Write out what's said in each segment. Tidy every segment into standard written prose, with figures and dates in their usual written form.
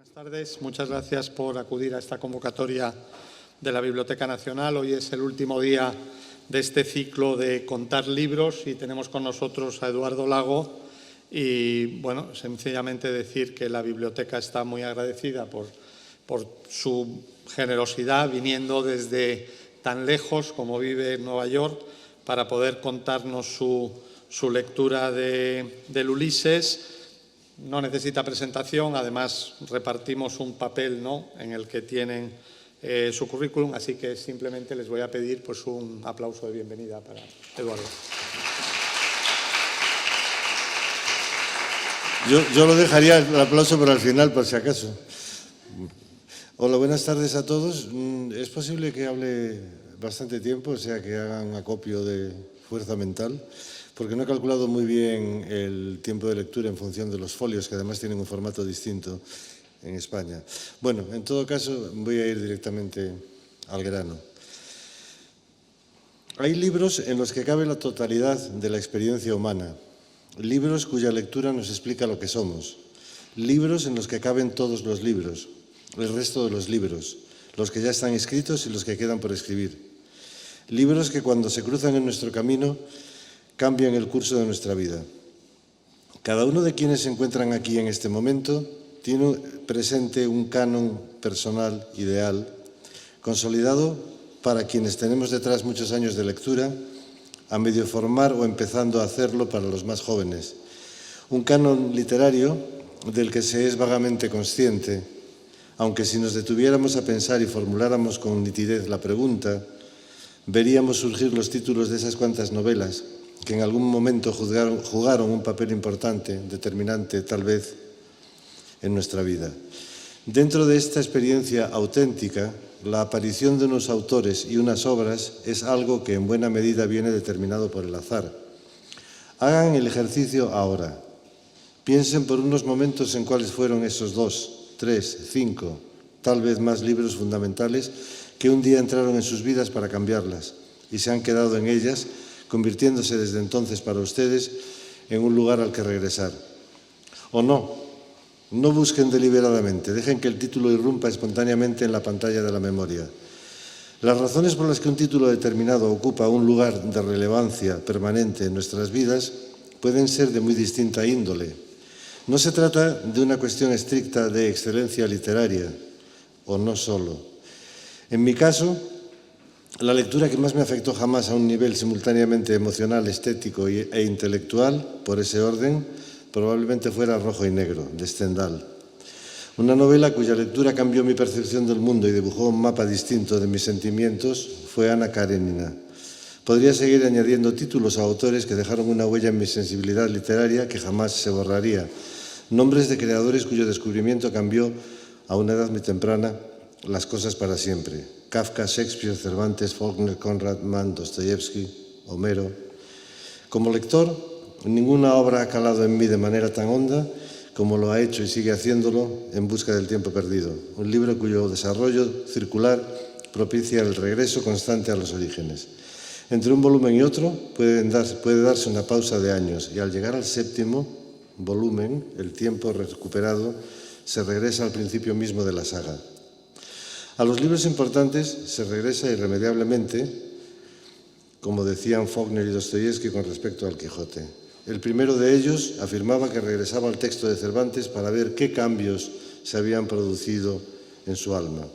Buenas tardes, muchas gracias por acudir a esta convocatoria de la Biblioteca Nacional. Hoy es el último día de este ciclo de contar libros y tenemos con nosotros a Eduardo Lago y, bueno, sencillamente decir que la biblioteca está muy agradecida por su generosidad viniendo desde tan lejos como vive en Nueva York para poder contarnos su lectura del Ulises. No necesita presentación, además repartimos un papel, ¿no?, en el que tienen su currículum, así que simplemente les voy a pedir pues, un aplauso de bienvenida para Eduardo. Yo lo dejaría el aplauso para el final, por si acaso. Hola, buenas tardes a todos. Es posible que hable bastante tiempo, o sea, que hagan acopio de fuerza mental, porque no he calculado muy bien el tiempo de lectura en función de los folios, que además tienen un formato distinto en España. Bueno, en todo caso, voy a ir directamente al grano. Hay libros en los que cabe la totalidad de la experiencia humana, libros cuya lectura nos explica lo que somos, libros en los que caben todos los libros, el resto de los libros, los que ya están escritos y los que quedan por escribir, libros que cuando se cruzan en nuestro camino cambian el curso de nuestra vida. Cada uno de quienes se encuentran aquí en este momento tiene presente un canon personal ideal, consolidado para quienes tenemos detrás muchos años de lectura, a medio formar o empezando a hacerlo para los más jóvenes. Un canon literario del que se es vagamente consciente, aunque si nos detuviéramos a pensar y formuláramos con nitidez la pregunta, veríamos surgir los títulos de esas cuantas novelas que en algún momento jugaron un papel importante, determinante tal vez, en nuestra vida. Dentro de esta experiencia auténtica, la aparición de unos autores y unas obras es algo que en buena medida viene determinado por el azar. Hagan el ejercicio ahora. Piensen por unos momentos en cuáles fueron esos 2, 3, 5, tal vez más libros fundamentales que un día entraron en sus vidas para cambiarlas y se han quedado en ellas, convirtiéndose desde entonces para ustedes en un lugar al que regresar. O no busquen deliberadamente, dejen que el título irrumpa espontáneamente en la pantalla de la memoria. Las razones por las que un título determinado ocupa un lugar de relevancia permanente en nuestras vidas pueden ser de muy distinta índole. No se trata de una cuestión estricta de excelencia literaria, o no solo. En mi caso, la lectura que más me afectó jamás a un nivel simultáneamente emocional, estético e intelectual, por ese orden, probablemente fuera Rojo y Negro, de Stendhal. Una novela cuya lectura cambió mi percepción del mundo y dibujó un mapa distinto de mis sentimientos fue Ana Karenina. Podría seguir añadiendo títulos a autores que dejaron una huella en mi sensibilidad literaria que jamás se borraría. Nombres de creadores cuyo descubrimiento cambió a una edad muy temprana las cosas para siempre. Kafka, Shakespeare, Cervantes, Faulkner, Conrad, Mann, Dostoyevsky, Homero. Como lector, ninguna obra ha calado en mí de manera tan honda como lo ha hecho y sigue haciéndolo En busca del tiempo perdido, un libro cuyo desarrollo circular propicia el regreso constante a los orígenes. Entre un volumen y otro puede darse una pausa de años y al llegar al 7º volumen, el tiempo recuperado se regresa al principio mismo de la saga. A los libros importantes se regresa irremediablemente, como decían Faulkner y Dostoyevsky con respecto al Quijote. El primero de ellos afirmaba que regresaba al texto de Cervantes para ver qué cambios se habían producido en su alma.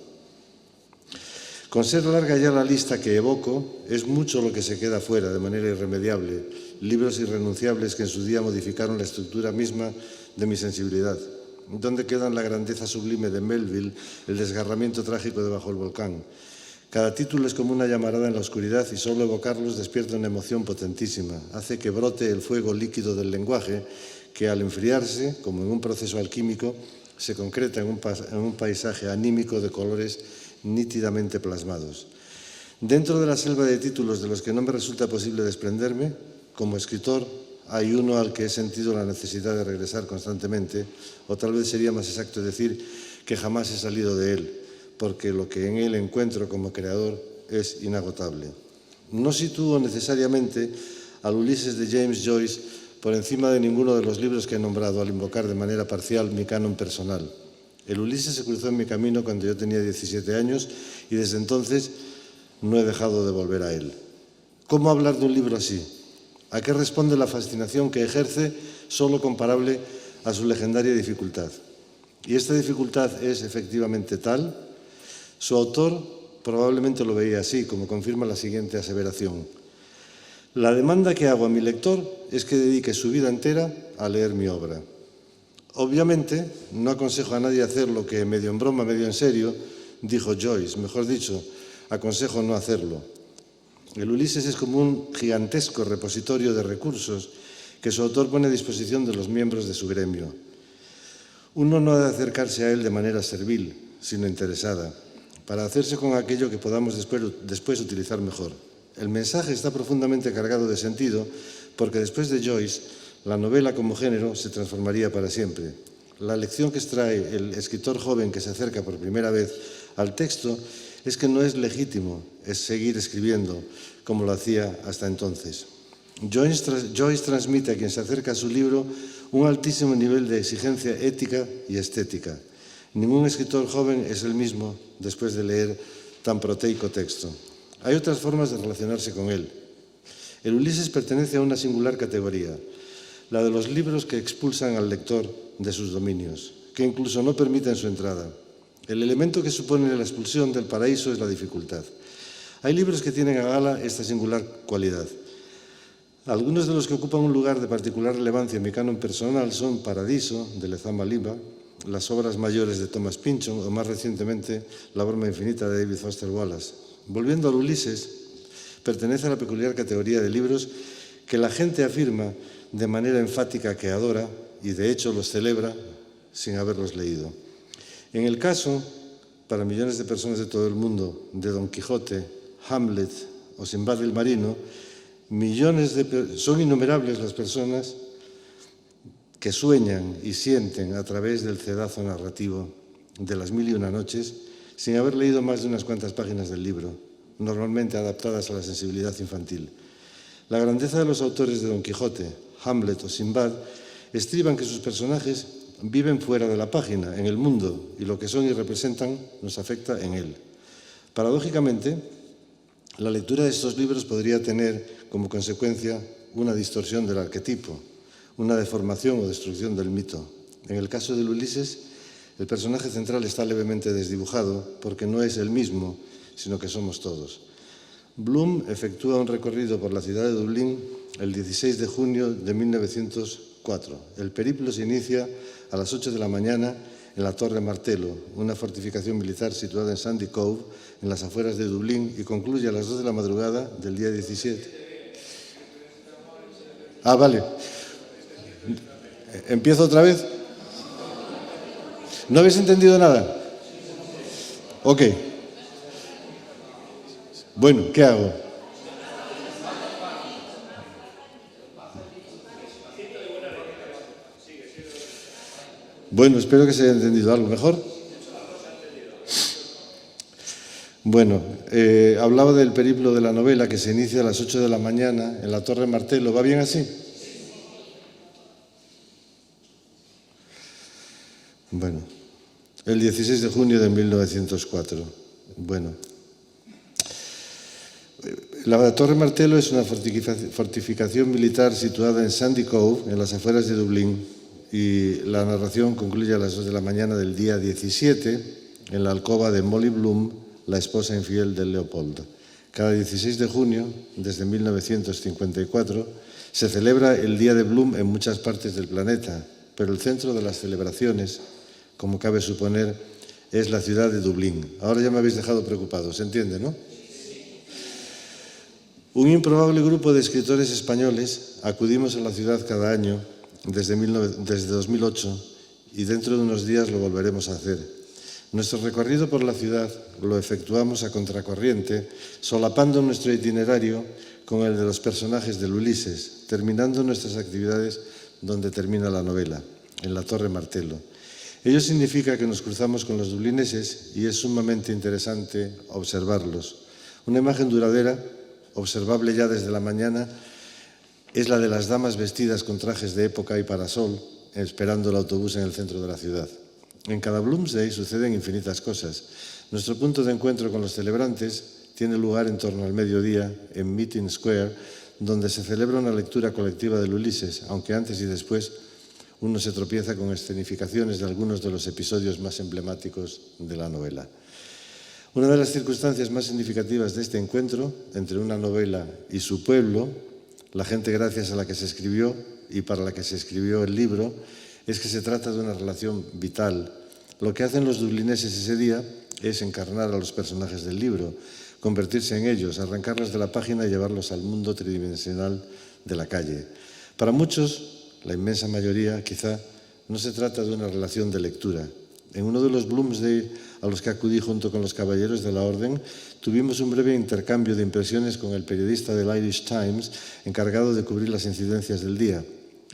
Con ser larga ya la lista que evoco, es mucho lo que se queda fuera de manera irremediable, libros irrenunciables que en su día modificaron la estructura misma de mi sensibilidad. ¿Dónde quedan la grandeza sublime de Melville, el desgarramiento trágico de Bajo el volcán? Cada título es como una llamarada en la oscuridad y solo evocarlos despierta una emoción potentísima. Hace que brote el fuego líquido del lenguaje que al enfriarse, como en un proceso alquímico, se concreta en un paisaje anímico de colores nítidamente plasmados. Dentro de la selva de títulos de los que no me resulta posible desprenderme, como escritor, hay uno al que he sentido la necesidad de regresar constantemente, o tal vez sería más exacto decir que jamás he salido de él, porque lo que en él encuentro como creador es inagotable. No sitúo necesariamente al Ulises de James Joyce por encima de ninguno de los libros que he nombrado al invocar de manera parcial mi canon personal. El Ulises se cruzó en mi camino cuando yo tenía 17 años y desde entonces no he dejado de volver a él. ¿Cómo hablar de un libro así? ¿A qué responde la fascinación que ejerce, solo comparable a su legendaria dificultad? Y esta dificultad es efectivamente tal. Su autor probablemente lo veía así, como confirma la siguiente aseveración. La demanda que hago a mi lector es que dedique su vida entera a leer mi obra. Obviamente, no aconsejo a nadie hacer lo que, medio en broma, medio en serio, dijo Joyce. Mejor dicho, aconsejo no hacerlo. El Ulises es como un gigantesco repositorio de recursos que su autor pone a disposición de los miembros de su gremio. Uno no ha de acercarse a él de manera servil, sino interesada, para hacerse con aquello que podamos después utilizar mejor. El mensaje está profundamente cargado de sentido porque después de Joyce, la novela como género se transformaría para siempre. La lección que extrae el escritor joven que se acerca por primera vez al texto es que no es legítimo seguir escribiendo como lo hacía hasta entonces. Joyce transmite a quien se acerca a su libro un altísimo nivel de exigencia ética y estética. Ningún escritor joven es el mismo después de leer tan proteico texto. Hay otras formas de relacionarse con él. El Ulises pertenece a una singular categoría, la de los libros que expulsan al lector de sus dominios, que incluso no permiten su entrada. El elemento que supone la expulsión del paraíso es la dificultad. Hay libros que tienen a gala esta singular cualidad. Algunos de los que ocupan un lugar de particular relevancia en mi canon personal son Paradiso, de Lezama Limba, las obras mayores de Thomas Pynchon o, más recientemente, La broma infinita de David Foster Wallace. Volviendo al Ulises, pertenece a la peculiar categoría de libros que la gente afirma de manera enfática que adora y, de hecho, los celebra sin haberlos leído. En el caso, para millones de personas de todo el mundo, de Don Quijote, Hamlet o Sinbad el Marino, son innumerables las personas que sueñan y sienten a través del cedazo narrativo de las 1001 noches sin haber leído más de unas cuantas páginas del libro, normalmente adaptadas a la sensibilidad infantil. La grandeza de los autores de Don Quijote, Hamlet o Sinbad estriba en que sus personajes viven fuera de la página, en el mundo, y lo que son y representan nos afecta en él. Paradójicamente, la lectura de estos libros podría tener como consecuencia una distorsión del arquetipo, una deformación o destrucción del mito. En el caso del Ulises, el personaje central está levemente desdibujado porque no es el mismo, sino que somos todos. Bloom efectúa un recorrido por la ciudad de Dublín el 16 de junio de 1904. El periplo se inicia a las 8 de la mañana en la Torre Martello, una fortificación militar situada en Sandy Cove, en las afueras de Dublín, y concluye a las 2 de la madrugada del día 17. Vale. ¿Empiezo otra vez? ¿No habéis entendido nada? Ok. Bueno, ¿qué hago? Bueno, espero que se haya entendido algo mejor. Bueno, hablaba del periplo de la novela que se inicia a las 8 de la mañana en la Torre Martello. ¿Va bien así? Bueno, el 16 de junio de 1904. Bueno, la Torre Martello es una fortificación militar situada en Sandy Cove, en las afueras de Dublín, y la narración concluye a las 2 de la mañana del día 17 en la alcoba de Molly Bloom, la esposa infiel de Leopold. Cada 16 de junio, desde 1954, se celebra el Día de Bloom en muchas partes del planeta, pero el centro de las celebraciones, como cabe suponer, es la ciudad de Dublín. Ahora ya me habéis dejado preocupado, ¿se entiende, no? Un improbable grupo de escritores españoles acudimos a la ciudad cada año desde 2008 y dentro de unos días lo volveremos a hacer. Nuestro recorrido por la ciudad lo efectuamos a contracorriente, solapando nuestro itinerario con el de los personajes del Ulises, terminando nuestras actividades donde termina la novela, en la Torre Martello. Ello significa que nos cruzamos con los dublineses y es sumamente interesante observarlos. Una imagen duradera, observable ya desde la mañana, es la de las damas vestidas con trajes de época y parasol, esperando el autobús en el centro de la ciudad. En cada Bloomsday suceden infinitas cosas. Nuestro punto de encuentro con los celebrantes tiene lugar en torno al mediodía en Meeting Square, donde se celebra una lectura colectiva del Ulises, aunque antes y después uno se tropieza con escenificaciones de algunos de los episodios más emblemáticos de la novela. Una de las circunstancias más significativas de este encuentro entre una novela y su pueblo, la gente gracias a la que se escribió y para la que se escribió el libro, es que se trata de una relación vital. Lo que hacen los dublineses ese día es encarnar a los personajes del libro, convertirse en ellos, arrancarlos de la página y llevarlos al mundo tridimensional de la calle. Para muchos, la inmensa mayoría, quizá, no se trata de una relación de lectura. En uno de los Bloomsday a los que acudí junto con los caballeros de la Orden, tuvimos un breve intercambio de impresiones con el periodista del Irish Times encargado de cubrir las incidencias del día.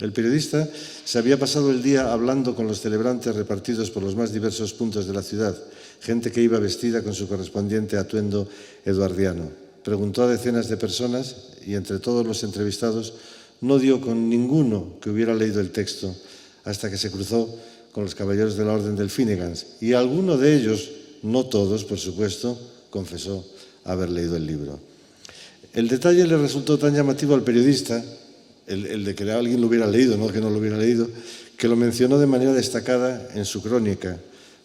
El periodista se había pasado el día hablando con los celebrantes repartidos por los más diversos puntos de la ciudad, gente que iba vestida con su correspondiente atuendo eduardiano. Preguntó a decenas de personas y entre todos los entrevistados no dio con ninguno que hubiera leído el texto hasta que se cruzó con los caballeros de la Orden del Finnegans, y alguno de ellos, no todos, por supuesto, confesó haber leído el libro. El detalle le resultó tan llamativo al periodista, el de que alguien lo hubiera leído, no que no lo hubiera leído, que lo mencionó de manera destacada en su crónica.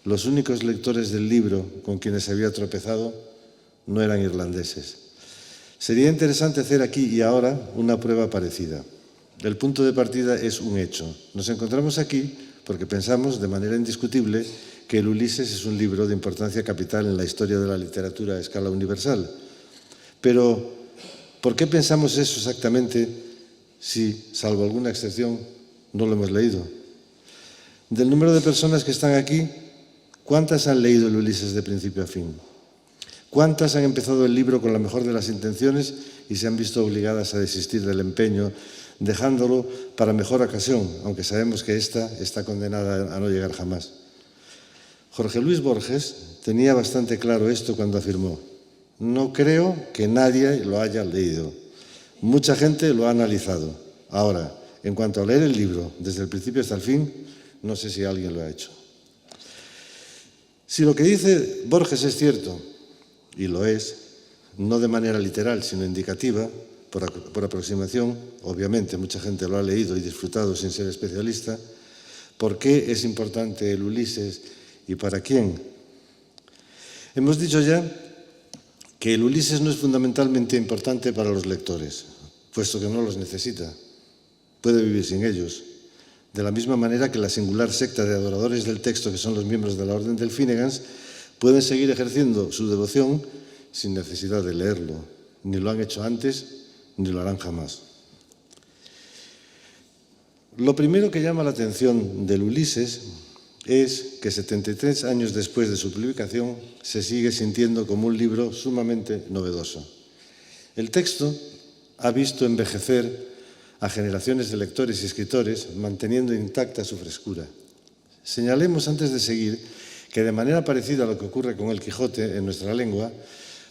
Los únicos lectores del libro con quienes se había tropezado no eran irlandeses. Sería interesante hacer aquí y ahora una prueba parecida. El punto de partida es un hecho. Nos encontramos aquí porque pensamos de manera indiscutible que el Ulises es un libro de importancia capital en la historia de la literatura a escala universal. Pero, ¿por qué pensamos eso exactamente si, salvo alguna excepción, no lo hemos leído? Del número de personas que están aquí, ¿cuántas han leído el Ulises de principio a fin? ¿Cuántas han empezado el libro con la mejor de las intenciones y se han visto obligadas a desistir del empeño, dejándolo para mejor ocasión, aunque sabemos que esta está condenada a no llegar jamás? Jorge Luis Borges tenía bastante claro esto cuando afirmó: no creo que nadie lo haya leído. Mucha gente lo ha analizado. Ahora, en cuanto a leer el libro desde el principio hasta el fin, no sé si alguien lo ha hecho. Si lo que dice Borges es cierto, y lo es, no de manera literal, sino indicativa, por aproximación, obviamente mucha gente lo ha leído y disfrutado sin ser especialista, ¿por qué es importante el Ulises y para quién? Hemos dicho ya que el Ulises no es fundamentalmente importante para los lectores, puesto que no los necesita, puede vivir sin ellos. De la misma manera que la singular secta de adoradores del texto que son los miembros de la Orden del Finnegans pueden seguir ejerciendo su devoción sin necesidad de leerlo. Ni lo han hecho antes, ni lo harán jamás. Lo primero que llama la atención del Ulises es que 73 años después de su publicación se sigue sintiendo como un libro sumamente novedoso. El texto ha visto envejecer a generaciones de lectores y escritores, manteniendo intacta su frescura. Señalemos antes de seguir que de manera parecida a lo que ocurre con el Quijote en nuestra lengua,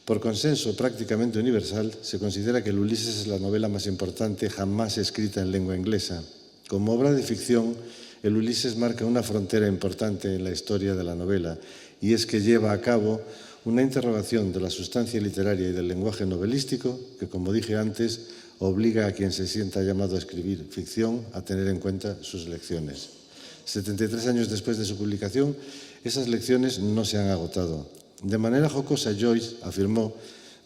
por consenso prácticamente universal, se considera que el Ulises es la novela más importante jamás escrita en lengua inglesa. Como obra de ficción, el Ulises marca una frontera importante en la historia de la novela, y es que lleva a cabo una interrogación de la sustancia literaria y del lenguaje novelístico que, como dije antes, obliga a quien se sienta llamado a escribir ficción a tener en cuenta sus lecciones. 73 años después de su publicación, esas lecciones no se han agotado. De manera jocosa, Joyce afirmó,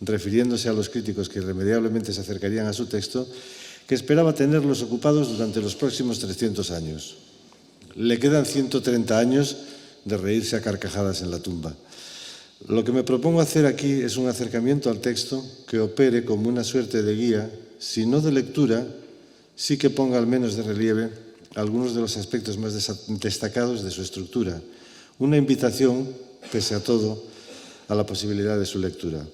refiriéndose a los críticos que irremediablemente se acercarían a su texto, que esperaba tenerlos ocupados durante los próximos 300 años. Le quedan 130 años de reírse a carcajadas en la tumba. Lo que me propongo hacer aquí es un acercamiento al texto que opere como una suerte de guía, si no de lectura, sí que ponga al menos de relieve algunos de los aspectos más destacados de su estructura. Una invitación, pese a todo, a la posibilidad de su lectura.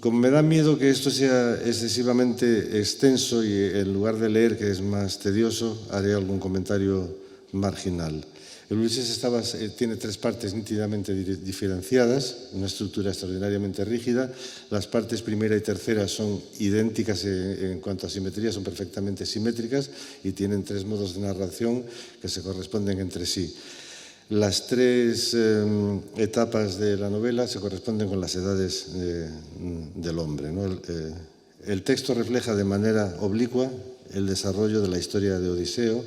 Como me da miedo que esto sea excesivamente extenso y en lugar de leer, que es más tedioso, haré algún comentario marginal. El Ulises tiene 3 partes nítidamente diferenciadas, una estructura extraordinariamente rígida. Las partes primera y tercera son idénticas en cuanto a simetría, son perfectamente simétricas y tienen 3 modos de narración que se corresponden entre sí. Las 3 etapas de la novela se corresponden con las edades del hombre, ¿no? El texto refleja de manera oblicua el desarrollo de la historia de Odiseo,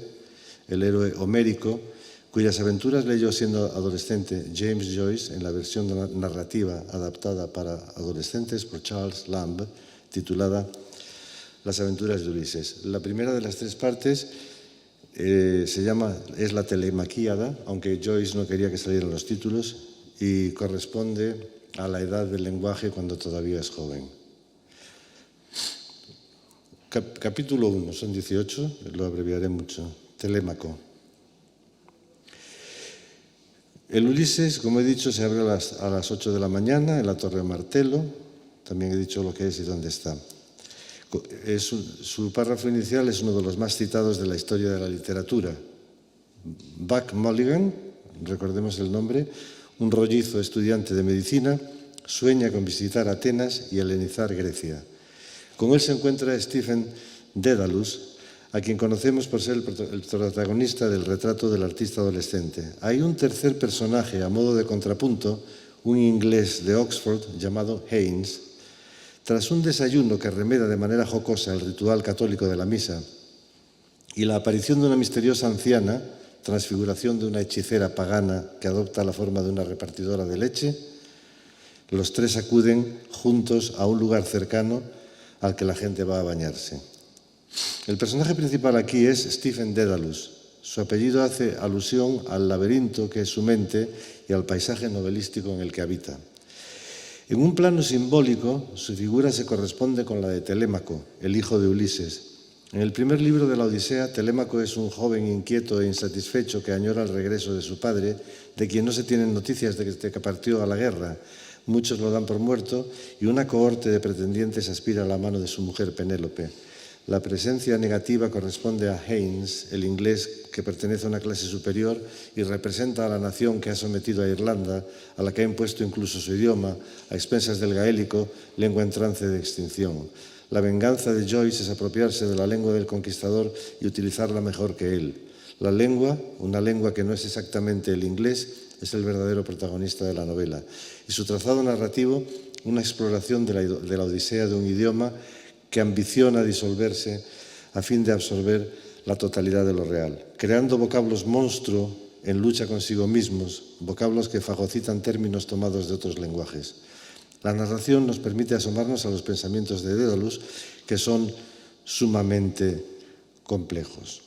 el héroe homérico, cuyas aventuras leyó siendo adolescente James Joyce en la versión narrativa adaptada para adolescentes por Charles Lamb, titulada Las aventuras de Ulises. La primera de las 3 partes es la Telemaquíada, aunque Joyce no quería que salieran los títulos, y corresponde a la edad del lenguaje cuando todavía es joven. Capítulo 1, son 18, lo abreviaré mucho. Telémaco. El Ulises, como he dicho, se abre a las 8 de la mañana en la Torre Martelo. También he dicho lo que es y dónde está. Su párrafo inicial es uno de los más citados de la historia de la literatura. Buck Mulligan, recordemos el nombre, un rollizo estudiante de medicina, sueña con visitar Atenas y helenizar Grecia. Con él se encuentra Stephen Dedalus, a quien conocemos por ser el protagonista del retrato del artista adolescente. Hay un tercer personaje, a modo de contrapunto, un inglés de Oxford llamado Haynes. Tras un desayuno que remeda de manera jocosa el ritual católico de la misa y la aparición de una misteriosa anciana, transfiguración de una hechicera pagana que adopta la forma de una repartidora de leche, los 3 acuden juntos a un lugar cercano al que la gente va a bañarse. El personaje principal aquí es Stephen Dedalus. Su apellido hace alusión al laberinto que es su mente y al paisaje novelístico en el que habita. En un plano simbólico, su figura se corresponde con la de Telémaco, el hijo de Ulises. En el primer libro de la Odisea, Telémaco es un joven inquieto e insatisfecho que añora el regreso de su padre, de quien no se tienen noticias desde que partió a la guerra. Muchos lo dan por muerto y una cohorte de pretendientes aspira a la mano de su mujer Penélope. La presencia negativa corresponde a Haynes, el inglés que pertenece a una clase superior y representa a la nación que ha sometido a Irlanda, a la que ha impuesto incluso su idioma, a expensas del gaélico, lengua en trance de extinción. La venganza de Joyce es apropiarse de la lengua del conquistador y utilizarla mejor que él. La lengua, una lengua que no es exactamente el inglés, es el verdadero protagonista de la novela. Y su trazado narrativo, una exploración de la odisea de un idioma que ambiciona disolverse a fin de absorber la totalidad de lo real, creando vocablos monstruo en lucha consigo mismos, vocablos que fagocitan términos tomados de otros lenguajes. La narración nos permite asomarnos a los pensamientos de Dedalus, que son sumamente complejos.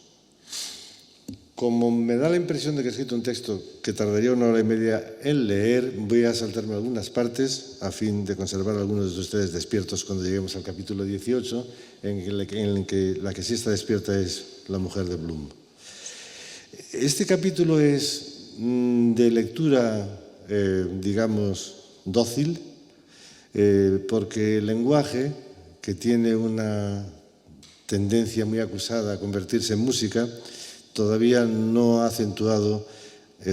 Como me da la impresión de que he escrito un texto que tardaría 1 hora y media en leer, voy a saltarme algunas partes a fin de conservar a algunos de ustedes despiertos cuando lleguemos al capítulo 18, en el que la que sí está despierta es la mujer de Bloom. Este capítulo es de lectura, digamos, dócil, porque el lenguaje, que tiene una tendencia muy acusada a convertirse en música, todavía no ha acentuado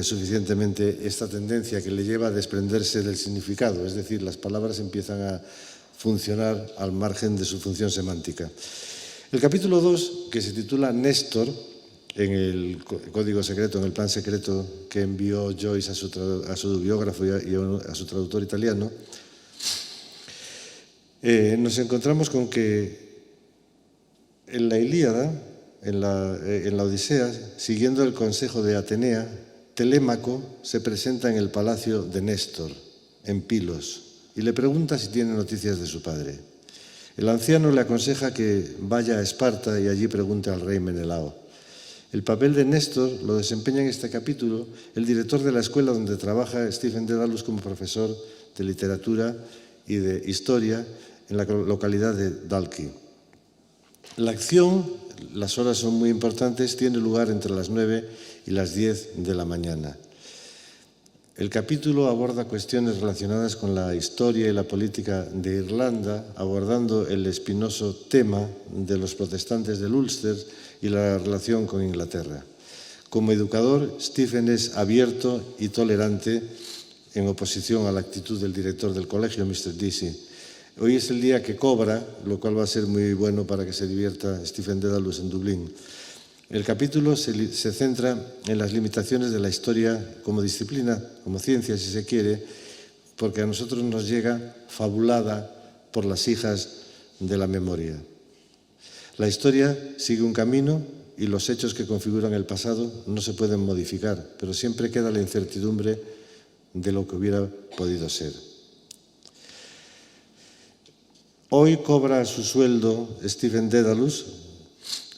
suficientemente esta tendencia que le lleva a desprenderse del significado, es decir, las palabras empiezan a funcionar al margen de su función semántica. El capítulo 2, que se titula Néstor, en el código secreto, en el plan secreto que envió Joyce a su biógrafo y a su traductor italiano, nos encontramos con que en la Ilíada, en la Odisea, siguiendo el consejo de Atenea, Telémaco se presenta en el palacio de Néstor, en Pilos, y le pregunta si tiene noticias de su padre. El anciano le aconseja que vaya a Esparta y allí pregunte al rey Menelao. El papel de Néstor lo desempeña en este capítulo el director de la escuela donde trabaja Stephen Dedalus como profesor de literatura y de historia en la localidad de Dalkey. La acción, las horas son muy importantes, tiene lugar entre las 9 y las 10 de la mañana. El capítulo aborda cuestiones relacionadas con la historia y la política de Irlanda, abordando el espinoso tema de los protestantes del Ulster y la relación con Inglaterra. Como educador, Stephen es abierto y tolerante en oposición a la actitud del director del colegio, Mr. Deasy. Hoy es el día que cobra, lo cual va a ser muy bueno para que se divierta Stephen Dedalus en Dublín. El capítulo se centra en las limitaciones de la historia como disciplina, como ciencia, si se quiere, porque a nosotros nos llega fabulada por las hijas de la memoria. La historia sigue un camino y los hechos que configuran el pasado no se pueden modificar, pero siempre queda la incertidumbre de lo que hubiera podido ser. Hoy cobra su sueldo Stephen Dedalus,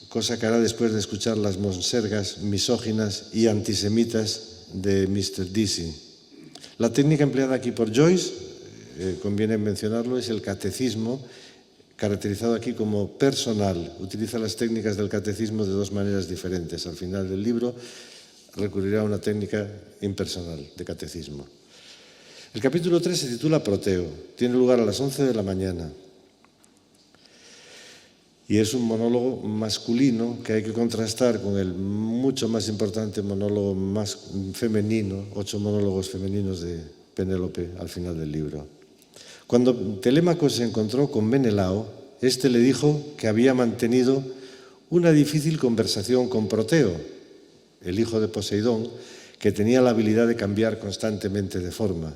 cosa que hará después de escuchar las monsergas misóginas y antisemitas de Mr. Deasy. La técnica empleada aquí por Joyce, conviene mencionarlo, es el catecismo, caracterizado aquí como personal. Utiliza las técnicas del catecismo de dos maneras diferentes. Al final del libro recurrirá a una técnica impersonal de catecismo. El capítulo 3 se titula Proteo. Tiene lugar a las 11 de la mañana. Y es un monólogo masculino que hay que contrastar con el mucho más importante monólogo más femenino, 8 monólogos femeninos de Penélope al final del libro. Cuando Telémaco se encontró con Menelao, éste le dijo que había mantenido una difícil conversación con Proteo, el hijo de Poseidón, que tenía la habilidad de cambiar constantemente de forma,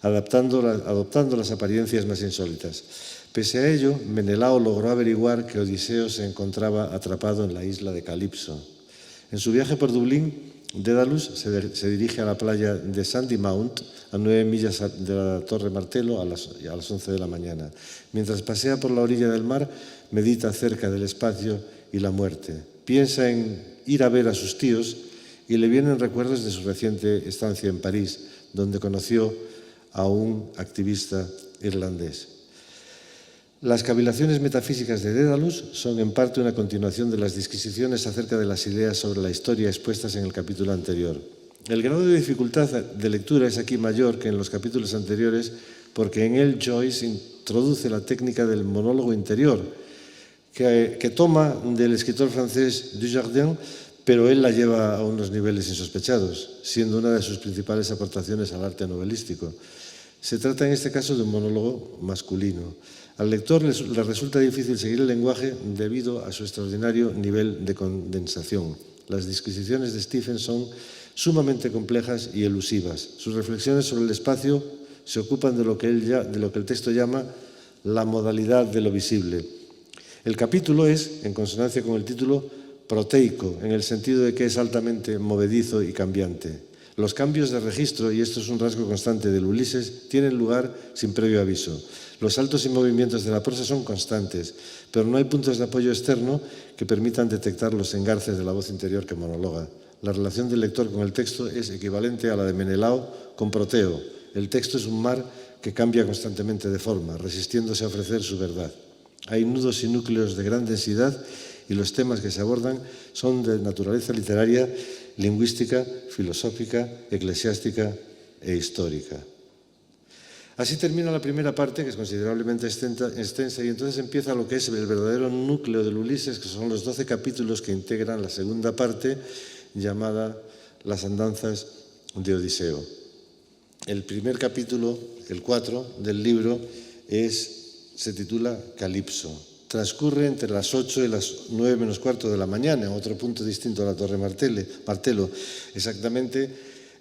adoptando las apariencias más insólitas. Pese a ello, Menelao logró averiguar que Odiseo se encontraba atrapado en la isla de Calipso. En su viaje por Dublín, Dedalus se dirige a la playa de Sandymount, a 9 millas de la Torre Martello, a las 11 de la mañana. Mientras pasea por la orilla del mar, medita acerca del espacio y la muerte. Piensa en ir a ver a sus tíos y le vienen recuerdos de su reciente estancia en París, donde conoció a un activista irlandés. Las cavilaciones metafísicas de Dedalus son en parte una continuación de las disquisiciones acerca de las ideas sobre la historia expuestas en el capítulo anterior. El grado de dificultad de lectura es aquí mayor que en los capítulos anteriores porque en él Joyce introduce la técnica del monólogo interior que toma del escritor francés Dujardin, pero él la lleva a unos niveles insospechados, siendo una de sus principales aportaciones al arte novelístico. Se trata en este caso de un monólogo masculino. Al lector le resulta difícil seguir el lenguaje debido a su extraordinario nivel de condensación. Las disquisiciones de Stephen son sumamente complejas y elusivas. Sus reflexiones sobre el espacio se ocupan de lo que el texto llama la modalidad de lo visible. El capítulo es, en consonancia con el título, proteico, en el sentido de que es altamente movedizo y cambiante. Los cambios de registro, y esto es un rasgo constante del Ulises, tienen lugar sin previo aviso. Los saltos y movimientos de la prosa son constantes, pero no hay puntos de apoyo externo que permitan detectar los engarces de la voz interior que monologa. La relación del lector con el texto es equivalente a la de Menelao con Proteo. El texto es un mar que cambia constantemente de forma, resistiéndose a ofrecer su verdad. Hay nudos y núcleos de gran densidad y los temas que se abordan son de naturaleza literaria, lingüística, filosófica, eclesiástica e histórica. Así termina la primera parte, que es considerablemente extensa, y entonces empieza lo que es el verdadero núcleo del Ulises, que son los 12 capítulos que integran la segunda parte, llamada Las andanzas de Odiseo. El primer capítulo, el 4 del libro, se titula Calipso. Transcurre entre las 8 y las 9 menos cuarto de la mañana, otro punto distinto a la Torre Martello, exactamente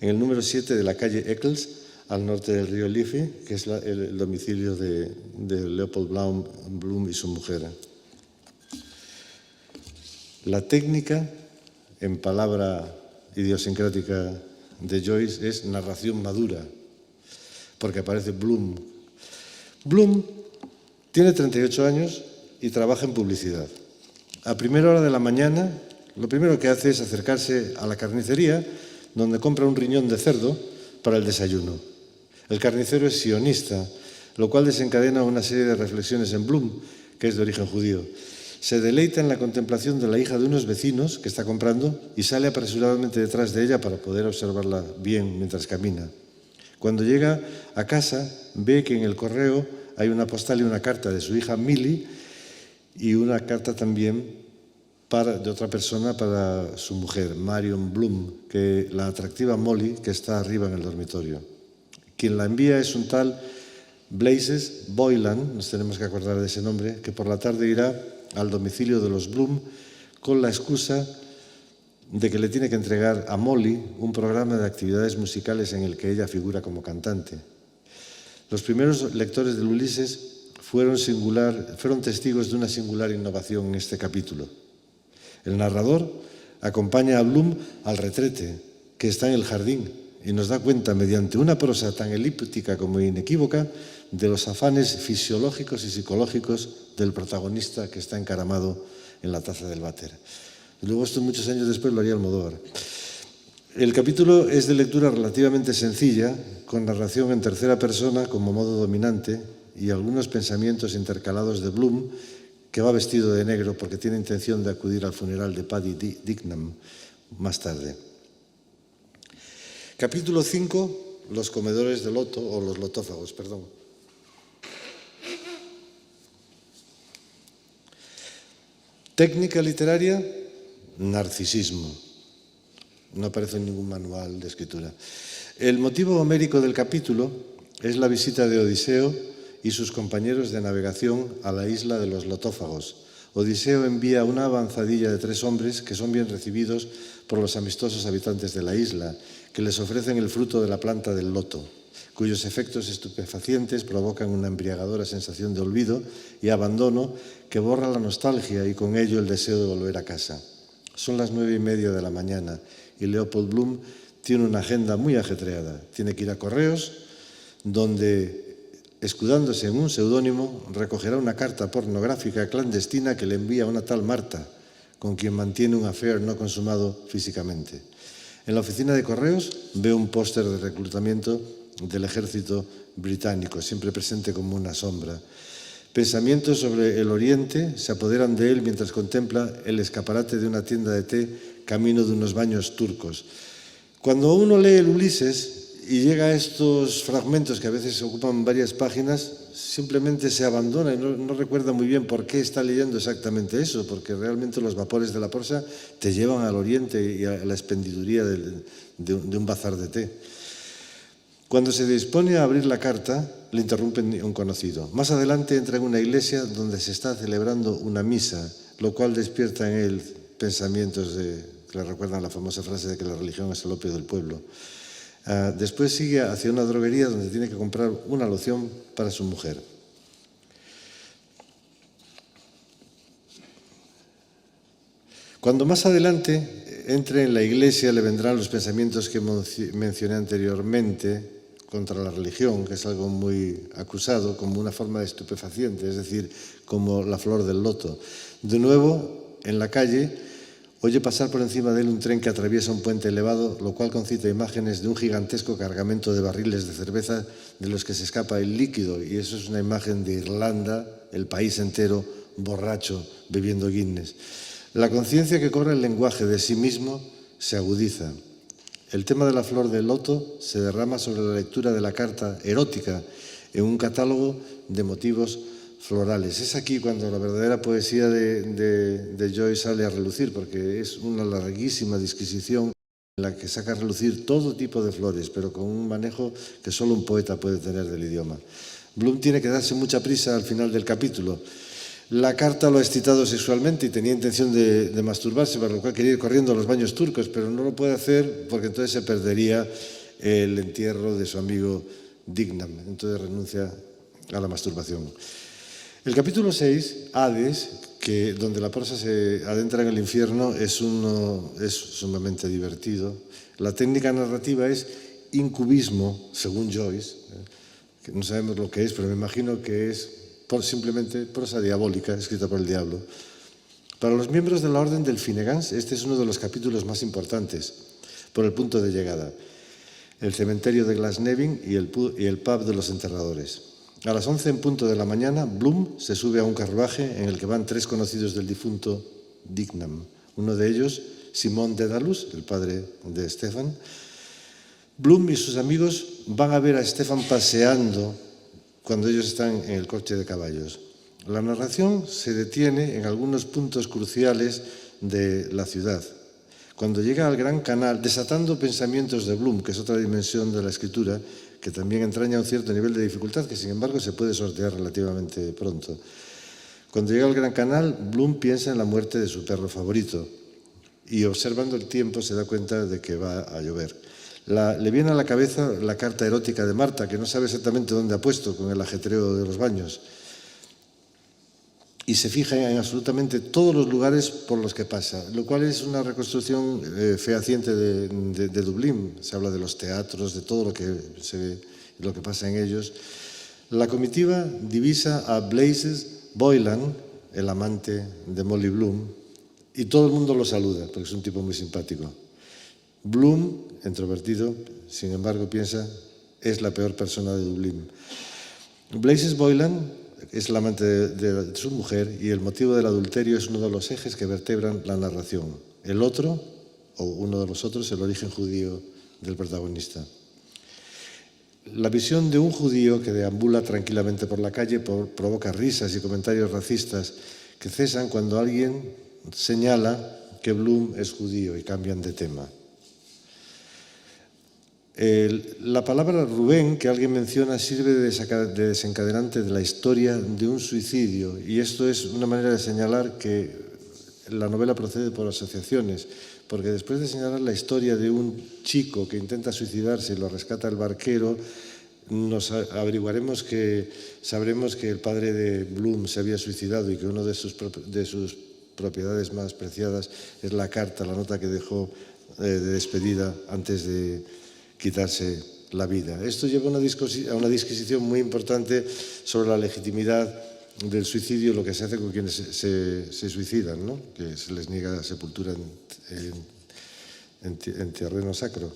en el número 7 de la calle Eccles, al norte del río Liffey, que es el domicilio de Leopold Bloom y su mujer. La técnica, en palabra idiosincrática de Joyce, es narración madura, porque aparece Bloom. Bloom tiene 38 años y trabaja en publicidad. A primera hora de la mañana, lo primero que hace es acercarse a la carnicería, donde compra un riñón de cerdo para el desayuno. El carnicero es sionista, lo cual desencadena una serie de reflexiones en Bloom, que es de origen judío. Se deleita en la contemplación de la hija de unos vecinos que está comprando y sale apresuradamente detrás de ella para poder observarla bien mientras camina. Cuando llega a casa, ve que en el correo hay una postal y una carta de su hija Millie y una carta también de otra persona para su mujer, Marion Bloom, que la atractiva Molly, que está arriba en el dormitorio. Quien la envía es un tal Blazes Boylan, nos tenemos que acordar de ese nombre, que por la tarde irá al domicilio de los Bloom con la excusa de que le tiene que entregar a Molly un programa de actividades musicales en el que ella figura como cantante. Los primeros lectores del Ulises fueron testigos de una singular innovación en este capítulo. El narrador acompaña a Bloom al retrete, que está en el jardín, y nos da cuenta, mediante una prosa tan elíptica como inequívoca, de los afanes fisiológicos y psicológicos del protagonista que está encaramado en la taza del váter. Y luego esto muchos años después lo haría Almodóvar. El capítulo es de lectura relativamente sencilla, con narración en tercera persona como modo dominante y algunos pensamientos intercalados de Bloom, que va vestido de negro porque tiene intención de acudir al funeral de Paddy Dignam más tarde. Capítulo 5, los comedores de loto, o los lotófagos, perdón. Técnica literaria, narcisismo. No aparece en ningún manual de escritura. El motivo homérico del capítulo es la visita de Odiseo y sus compañeros de navegación a la isla de los lotófagos. Odiseo envía una avanzadilla de 3 hombres que son bien recibidos por los amistosos habitantes de la isla, que les ofrecen el fruto de la planta del loto, cuyos efectos estupefacientes provocan una embriagadora sensación de olvido y abandono que borra la nostalgia y con ello el deseo de volver a casa. Son las 9:30 de la mañana y Leopold Bloom tiene una agenda muy ajetreada. Tiene que ir a correos, donde, escudándose en un seudónimo, recogerá una carta pornográfica clandestina que le envía una tal Marta, con quien mantiene un affair no consumado físicamente. En la oficina de correos ve un póster de reclutamiento del ejército británico, siempre presente como una sombra. Pensamientos sobre el Oriente se apoderan de él mientras contempla el escaparate de una tienda de té camino de unos baños turcos. Cuando uno lee el Ulises y llega a estos fragmentos que a veces ocupan varias páginas, simplemente se abandona y no recuerda muy bien por qué está leyendo exactamente eso, porque realmente los vapores de la prosa te llevan al Oriente y a la expendiduría de un bazar de té. Cuando se dispone a abrir la carta, le interrumpe un conocido. Más adelante entra en una iglesia donde se está celebrando una misa, lo cual despierta en él pensamientos que le recuerdan la famosa frase de que la religión es el opio del pueblo. Después sigue hacia una droguería donde tiene que comprar una loción para su mujer. Cuando más adelante entre en la iglesia, le vendrán los pensamientos que mencioné anteriormente contra la religión, que es algo muy acusado, como una forma de estupefaciente, es decir, como la flor del loto. De nuevo, en la calle, oye pasar por encima de él un tren que atraviesa un puente elevado, lo cual concita imágenes de un gigantesco cargamento de barriles de cerveza de los que se escapa el líquido, y eso es una imagen de Irlanda, el país entero borracho, bebiendo Guinness. La conciencia que cobra el lenguaje de sí mismo se agudiza. El tema de la flor del loto se derrama sobre la lectura de la carta erótica en un catálogo de motivos florales. Es aquí cuando la verdadera poesía de Joyce sale a relucir, porque es una larguísima disquisición en la que saca a relucir todo tipo de flores, pero con un manejo que solo un poeta puede tener del idioma. Bloom tiene que darse mucha prisa al final del capítulo. La carta lo ha excitado sexualmente y tenía intención de masturbarse, para lo cual quería ir corriendo a los baños turcos, pero no lo puede hacer porque entonces se perdería el entierro de su amigo Dignam. Entonces renuncia a la masturbación. El capítulo 6, Hades, donde la prosa se adentra en el infierno, es sumamente divertido. La técnica narrativa es incubismo, según Joyce, que no sabemos lo que es, pero me imagino que es simplemente prosa diabólica, escrita por el diablo. Para los miembros de la Orden del Finnegan, este es uno de los capítulos más importantes, por el punto de llegada. El cementerio de Glasnevin y el pub de los enterradores. A las 11 en punto de la mañana, Bloom se sube a un carruaje en el que van 3 conocidos del difunto Dignam. Uno de ellos, Simón Dedalus, el padre de Stefan. Bloom y sus amigos van a ver a Stefan paseando cuando ellos están en el coche de caballos. La narración se detiene en algunos puntos cruciales de la ciudad. Cuando llega al Gran Canal, desatando pensamientos de Bloom, que es otra dimensión de la escritura, que también entraña un cierto nivel de dificultad, que sin embargo se puede sortear relativamente pronto. Cuando llega al Gran Canal, Bloom piensa en la muerte de su perro favorito y observando el tiempo se da cuenta de que va a llover. Le viene a la cabeza la carta erótica de Marta, que no sabe exactamente dónde ha puesto con el ajetreo de los baños. Y se fija en absolutamente todos los lugares por los que pasa, lo cual es una reconstrucción fehaciente de Dublín. Se habla de los teatros, de todo lo que se ve, lo que pasa en ellos. La comitiva divisa a Blazes Boylan, el amante de Molly Bloom, y todo el mundo lo saluda, porque es un tipo muy simpático. Bloom, introvertido, sin embargo, piensa, es la peor persona de Dublín. Blazes Boylan es el amante de su mujer y el motivo del adulterio es uno de los ejes que vertebran la narración. El otro, o uno de los otros, el origen judío del protagonista. La visión de un judío que deambula tranquilamente por la calle provoca risas y comentarios racistas que cesan cuando alguien señala que Bloom es judío y cambian de tema. La palabra Rubén, que alguien menciona, sirve de desencadenante de la historia de un suicidio, y esto es una manera de señalar que la novela procede por asociaciones, porque después de señalar la historia de un chico que intenta suicidarse y lo rescata el barquero, nos averiguaremos sabremos que el padre de Bloom se había suicidado y que una de sus propiedades más preciadas es la carta, la nota que dejó de despedida antes de quitarse la vida. Esto lleva a una disquisición muy importante sobre la legitimidad del suicidio, lo que se hace con quienes se suicidan, ¿no? Que se les niega sepultura en terreno sacro.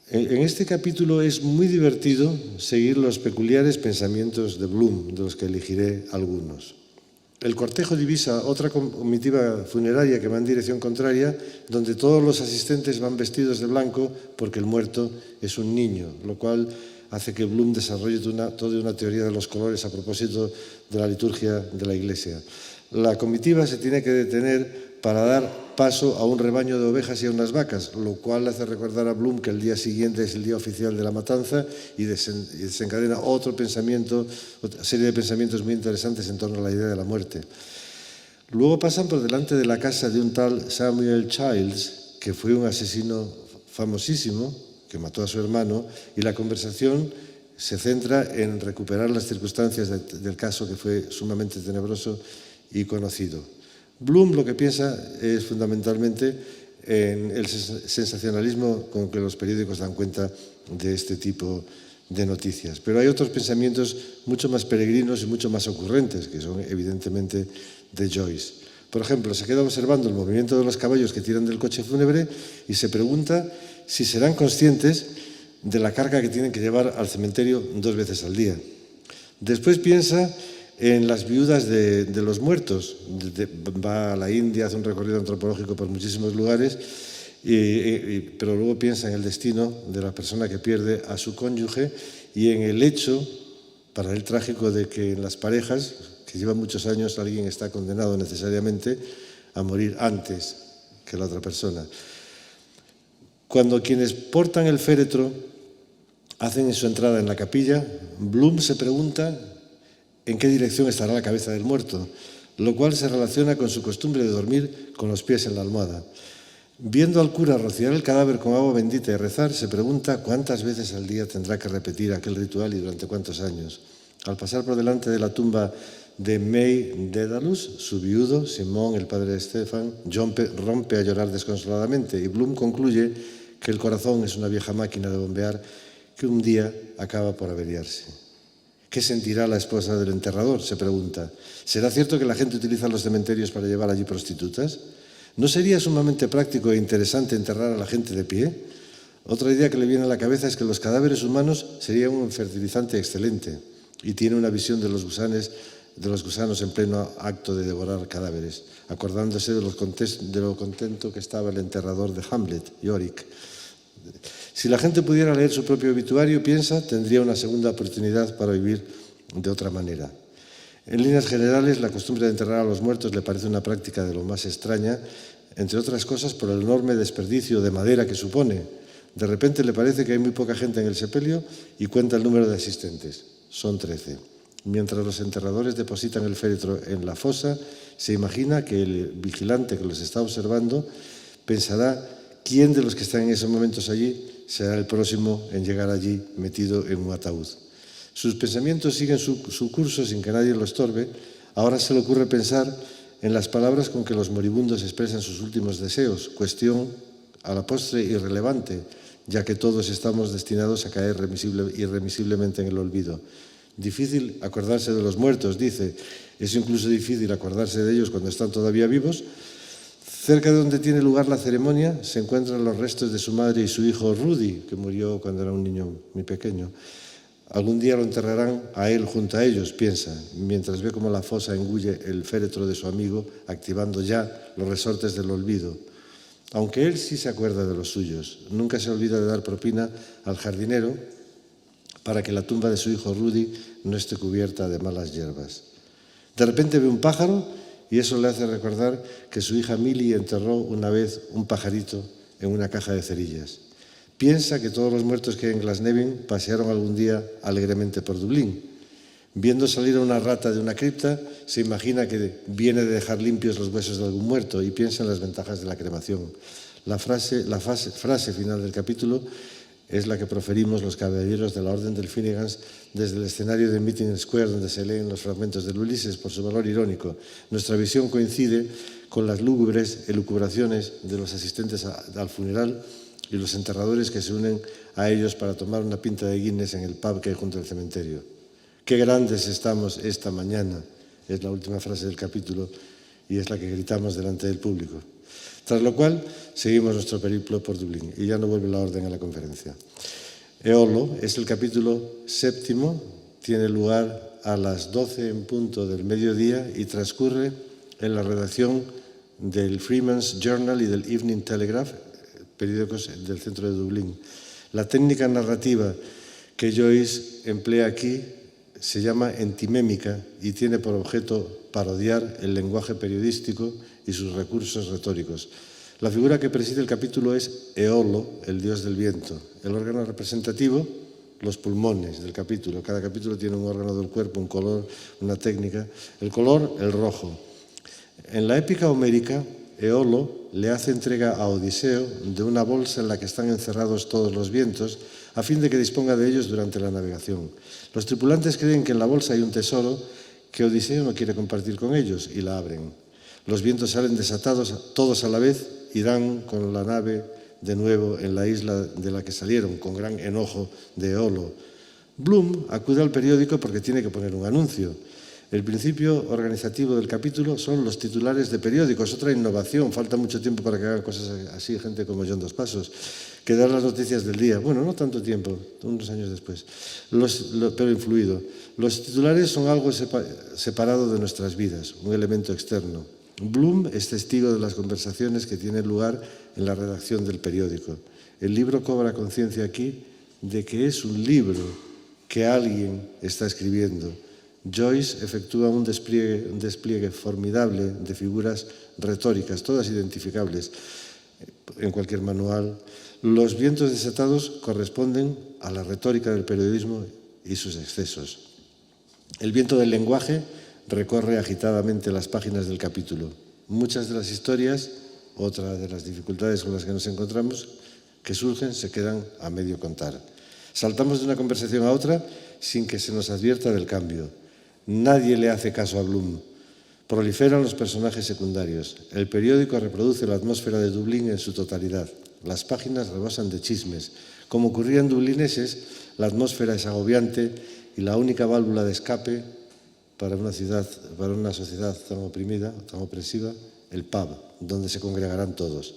En este capítulo es muy divertido seguir los peculiares pensamientos de Bloom, de los que elegiré algunos. El cortejo divisa otra comitiva funeraria que va en dirección contraria, donde todos los asistentes van vestidos de blanco porque el muerto es un niño, lo cual hace que Bloom desarrolle toda una teoría de los colores a propósito de la liturgia de la Iglesia. La comitiva se tiene que detener para dar paso a un rebaño de ovejas y a unas vacas, lo cual hace recordar a Bloom que el día siguiente es el día oficial de la matanza y desencadena otra serie de pensamientos muy interesantes en torno a la idea de la muerte. Luego pasan por delante de la casa de un tal Samuel Childs, que fue un asesino famosísimo, que mató a su hermano, y la conversación se centra en recuperar las circunstancias del caso, que fue sumamente tenebroso y conocido. Bloom lo que piensa es fundamentalmente en el sensacionalismo con que los periódicos dan cuenta de este tipo de noticias. Pero hay otros pensamientos mucho más peregrinos y mucho más ocurrentes, que son evidentemente de Joyce. Por ejemplo, se queda observando el movimiento de los caballos que tiran del coche fúnebre y se pregunta si serán conscientes de la carga que tienen que llevar al cementerio 2 veces al día. Después piensa en las viudas de los muertos. Va a la India, hace un recorrido antropológico por muchísimos lugares, pero luego piensa en el destino de la persona que pierde a su cónyuge y en el hecho, para él trágico, de que en las parejas que llevan muchos años alguien está condenado necesariamente a morir antes que la otra persona. Cuando quienes portan el féretro hacen su entrada en la capilla, Bloom se pregunta en qué dirección estará la cabeza del muerto, lo cual se relaciona con su costumbre de dormir con los pies en la almohada. Viendo al cura rociar el cadáver con agua bendita y rezar, se pregunta cuántas veces al día tendrá que repetir aquel ritual y durante cuántos años. Al pasar por delante de la tumba de May Dedalus, su viudo, Simón, el padre de Stefan, rompe a llorar desconsoladamente y Bloom concluye que el corazón es una vieja máquina de bombear que un día acaba por averiarse. ¿Qué sentirá la esposa del enterrador?, se pregunta. ¿Será cierto que la gente utiliza los cementerios para llevar allí prostitutas? ¿No sería sumamente práctico e interesante enterrar a la gente de pie? Otra idea que le viene a la cabeza es que los cadáveres humanos serían un fertilizante excelente y tiene una visión de los gusanos en pleno acto de devorar cadáveres, acordándose de lo contento que estaba el enterrador de Hamlet, Yorick. Si la gente pudiera leer su propio obituario, piensa, tendría una segunda oportunidad para vivir de otra manera. En líneas generales, la costumbre de enterrar a los muertos le parece una práctica de lo más extraña, entre otras cosas por el enorme desperdicio de madera que supone. De repente le parece que hay muy poca gente en el sepelio y cuenta el número de asistentes. Son 13. Mientras los enterradores depositan el féretro en la fosa, se imagina que el vigilante que los está observando pensará quién de los que están en esos momentos allí será el próximo en llegar allí metido en un ataúd. Sus pensamientos siguen su curso sin que nadie lo estorbe. Ahora se le ocurre pensar en las palabras con que los moribundos expresan sus últimos deseos, cuestión a la postre irrelevante, ya que todos estamos destinados a caer irremisiblemente en el olvido. Difícil acordarse de los muertos, dice. Es incluso difícil acordarse de ellos cuando están todavía vivos. Cerca de donde tiene lugar la ceremonia se encuentran los restos de su madre y su hijo Rudy, que murió cuando era un niño muy pequeño. Algún día lo enterrarán a él junto a ellos, piensa, mientras ve cómo la fosa engulle el féretro de su amigo, activando ya los resortes del olvido. Aunque él sí se acuerda de los suyos, nunca se olvida de dar propina al jardinero para que la tumba de su hijo Rudy no esté cubierta de malas hierbas. De repente ve un pájaro y eso le hace recordar que su hija Millie enterró una vez un pajarito en una caja de cerillas. Piensa que todos los muertos que hay en Glasnevin pasearon algún día alegremente por Dublín. Viendo salir a una rata de una cripta, se imagina que viene de dejar limpios los huesos de algún muerto y piensa en las ventajas de la cremación. La frase final del capítulo es la que proferimos los caballeros de la Orden del Finnegans desde el escenario de Meeting Square, donde se leen los fragmentos del Ulises por su valor irónico. Nuestra visión coincide con las lúgubres elucubraciones de los asistentes al funeral y los enterradores que se unen a ellos para tomar una pinta de Guinness en el pub que hay junto al cementerio. ¡Qué grandes estamos esta mañana! Es la última frase del capítulo y es la que gritamos delante del público. Tras lo cual, seguimos nuestro periplo por Dublín y ya no vuelve la orden a la conferencia. Eolo es el capítulo 7, tiene lugar a las 12 en punto del mediodía y transcurre en la redacción del Freeman's Journal y del Evening Telegraph, periódicos del centro de Dublín. La técnica narrativa que Joyce emplea aquí se llama entimémica y tiene por objeto parodiar el lenguaje periodístico y sus recursos retóricos. La figura que preside el capítulo es Eolo, el dios del viento. El órgano representativo, los pulmones del capítulo. Cada capítulo tiene un órgano del cuerpo, un color, una técnica. El color, el rojo. En la épica homérica, Eolo le hace entrega a Odiseo de una bolsa en la que están encerrados todos los vientos, a fin de que disponga de ellos durante la navegación. Los tripulantes creen que en la bolsa hay un tesoro que Odiseo no quiere compartir con ellos y la abren. Los vientos salen desatados todos a la vez y dan con la nave de nuevo en la isla de la que salieron, con gran enojo de Eolo. Bloom acude al periódico porque tiene que poner un anuncio. El principio organizativo del capítulo son los titulares de periódicos, otra innovación. Falta mucho tiempo para que hagan cosas así, gente como John Dos Passos, que dan las noticias del día. Bueno, no tanto tiempo, unos años después, pero influido. Los titulares son algo separado de nuestras vidas, un elemento externo. Bloom es testigo de las conversaciones que tienen lugar en la redacción del periódico. El libro cobra conciencia aquí de que es un libro que alguien está escribiendo. Joyce efectúa un despliegue formidable de figuras retóricas, todas identificables en cualquier manual. Los vientos desatados corresponden a la retórica del periodismo y sus excesos. El viento del lenguaje recorre agitadamente las páginas del capítulo. Muchas de las historias, otra de las dificultades con las que nos encontramos, que surgen se quedan a medio contar. Saltamos de una conversación a otra sin que se nos advierta del cambio. Nadie le hace caso a Bloom. Proliferan los personajes secundarios. El periódico reproduce la atmósfera de Dublín en su totalidad. Las páginas rebosan de chismes. Como ocurría en dublineses, la atmósfera es agobiante y la única válvula de escape para una sociedad tan oprimida, tan opresiva, el pub, donde se congregarán todos.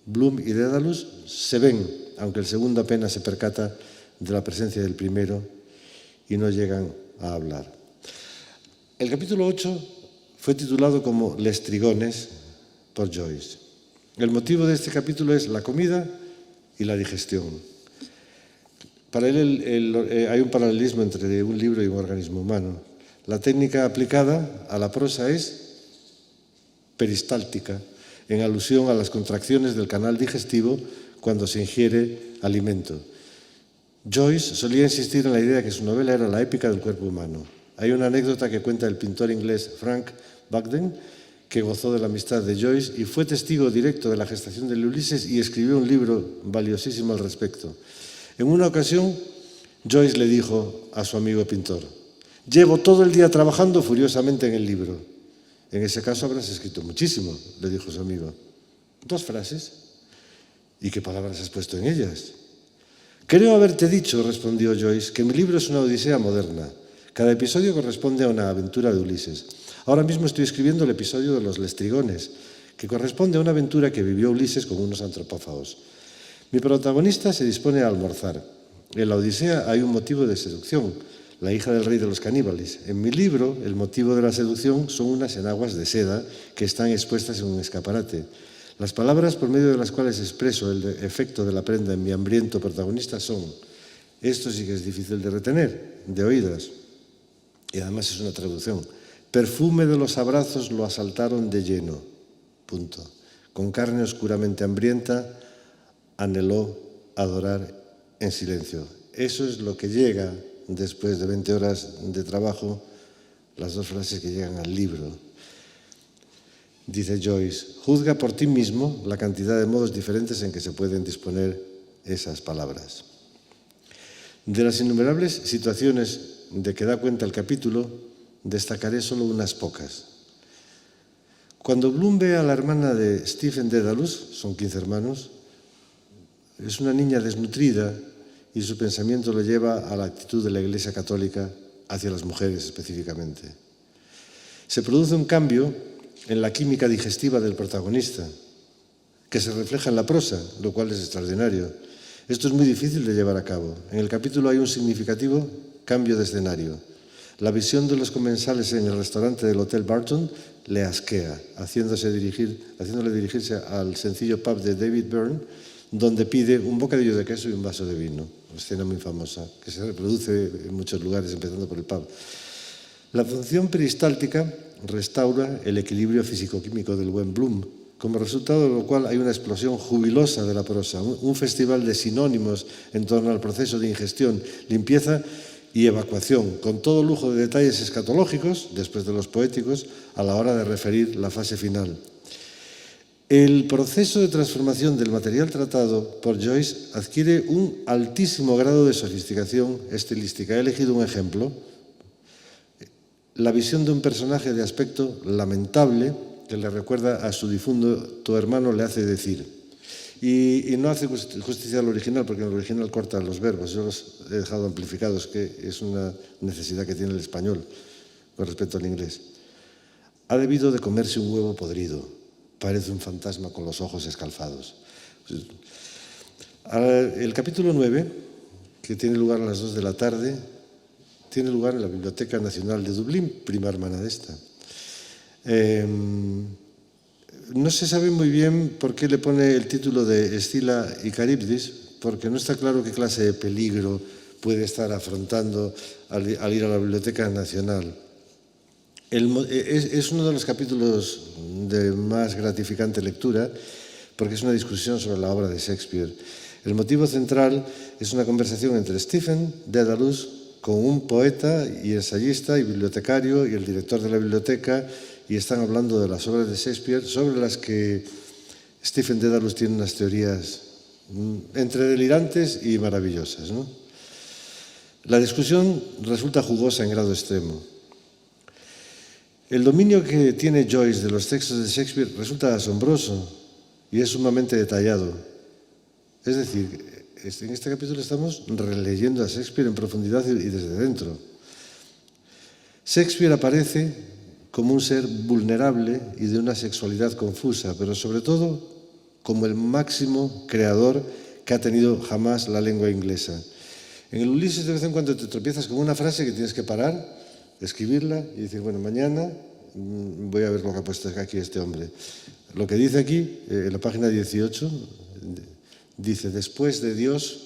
Bloom y Dédalus se ven, aunque el segundo apenas se percata de la presencia del primero y no llegan a hablar. El capítulo 8 fue titulado como Les Trigones por Joyce. El motivo de este capítulo es la comida y la digestión. Para él hay un paralelismo entre un libro y un organismo humano. La técnica aplicada a la prosa es peristáltica, en alusión a las contracciones del canal digestivo cuando se ingiere alimento. Joyce solía insistir en la idea de que su novela era la épica del cuerpo humano. Hay una anécdota que cuenta el pintor inglés Frank Bagden, que gozó de la amistad de Joyce y fue testigo directo de la gestación del Ulises y escribió un libro valiosísimo al respecto. En una ocasión, Joyce le dijo a su amigo pintor: «Llevo todo el día trabajando furiosamente en el libro». «En ese caso habrás escrito muchísimo», le dijo su amigo. «2 frases. ¿Y qué palabras has puesto en ellas?» «Creo haberte dicho», respondió Joyce, «que mi libro es una odisea moderna. Cada episodio corresponde a una aventura de Ulises. Ahora mismo estoy escribiendo el episodio de los Lestrigones, que corresponde a una aventura que vivió Ulises con unos antropófagos. Mi protagonista se dispone a almorzar. En la Odisea hay un motivo de seducción, la hija del rey de los caníbales. En mi libro, el motivo de la seducción son unas enaguas de seda que están expuestas en un escaparate. Las palabras por medio de las cuales expreso el efecto de la prenda en mi hambriento protagonista son: esto sí que es difícil de retener, de oídas. Y además es una traducción. Perfume de los abrazos lo asaltaron de lleno. Punto. Con carne oscuramente hambrienta, anheló adorar en silencio. Eso es lo que llega después de 20 horas de trabajo, las 2 frases que llegan al libro. Dice Joyce: juzga por ti mismo la cantidad de modos diferentes en que se pueden disponer esas palabras. De las innumerables situaciones de que da cuenta el capítulo, destacaré solo unas pocas. Cuando Bloom ve a la hermana de Stephen Dedalus, son 15 hermanos, es una niña desnutrida y su pensamiento lo lleva a la actitud de la Iglesia Católica hacia las mujeres específicamente. Se produce un cambio en la química digestiva del protagonista, que se refleja en la prosa, lo cual es extraordinario. Esto es muy difícil de llevar a cabo. En el capítulo hay un significativo cambio de escenario. La visión de los comensales en el restaurante del Hotel Barton le asquea, haciéndole dirigirse al sencillo pub de David Byrne, donde pide un bocadillo de queso y un vaso de vino. Una escena muy famosa, que se reproduce en muchos lugares, empezando por el pub. La función peristáltica restaura el equilibrio físico-químico del buen Bloom, como resultado de lo cual hay una explosión jubilosa de la prosa, un festival de sinónimos en torno al proceso de ingestión, limpieza y evacuación, con todo lujo de detalles escatológicos, después de los poéticos, a la hora de referir la fase final. El proceso de transformación del material tratado por Joyce adquiere un altísimo grado de sofisticación estilística. He elegido un ejemplo: la visión de un personaje de aspecto lamentable que le recuerda a su difunto hermano, le hace decir. Y no hace justicia al original, porque en el original corta los verbos. Yo los he dejado amplificados, que es una necesidad que tiene el español con respecto al inglés. Ha debido de comerse un huevo podrido. Parece un fantasma con los ojos escalfados. El capítulo 9, que tiene lugar a las 2 de la tarde, tiene lugar en la Biblioteca Nacional de Dublín, prima hermana de esta. No se sabe muy bien por qué le pone el título de Escila y Caribdis, porque no está claro qué clase de peligro puede estar afrontando al ir a la Biblioteca Nacional. Es uno de los capítulos de más gratificante lectura, porque es una discusión sobre la obra de Shakespeare. El motivo central es una conversación entre Stephen Dedalus con un poeta y ensayista y bibliotecario y el director de la biblioteca, y están hablando de las obras de Shakespeare, sobre las que Stephen Dedalus tiene unas teorías entre delirantes y maravillosas, ¿no? La discusión resulta jugosa en grado extremo. El dominio que tiene Joyce de los textos de Shakespeare resulta asombroso y es sumamente detallado. Es decir, en este capítulo estamos releyendo a Shakespeare en profundidad y desde dentro. Shakespeare aparece como un ser vulnerable y de una sexualidad confusa, pero sobre todo como el máximo creador que ha tenido jamás la lengua inglesa. En el Ulises de vez en cuando te tropiezas con una frase que tienes que parar, escribirla y decir, bueno, mañana voy a ver lo que ha puesto aquí este hombre. Lo que dice aquí, en la página 18, dice: después de Dios,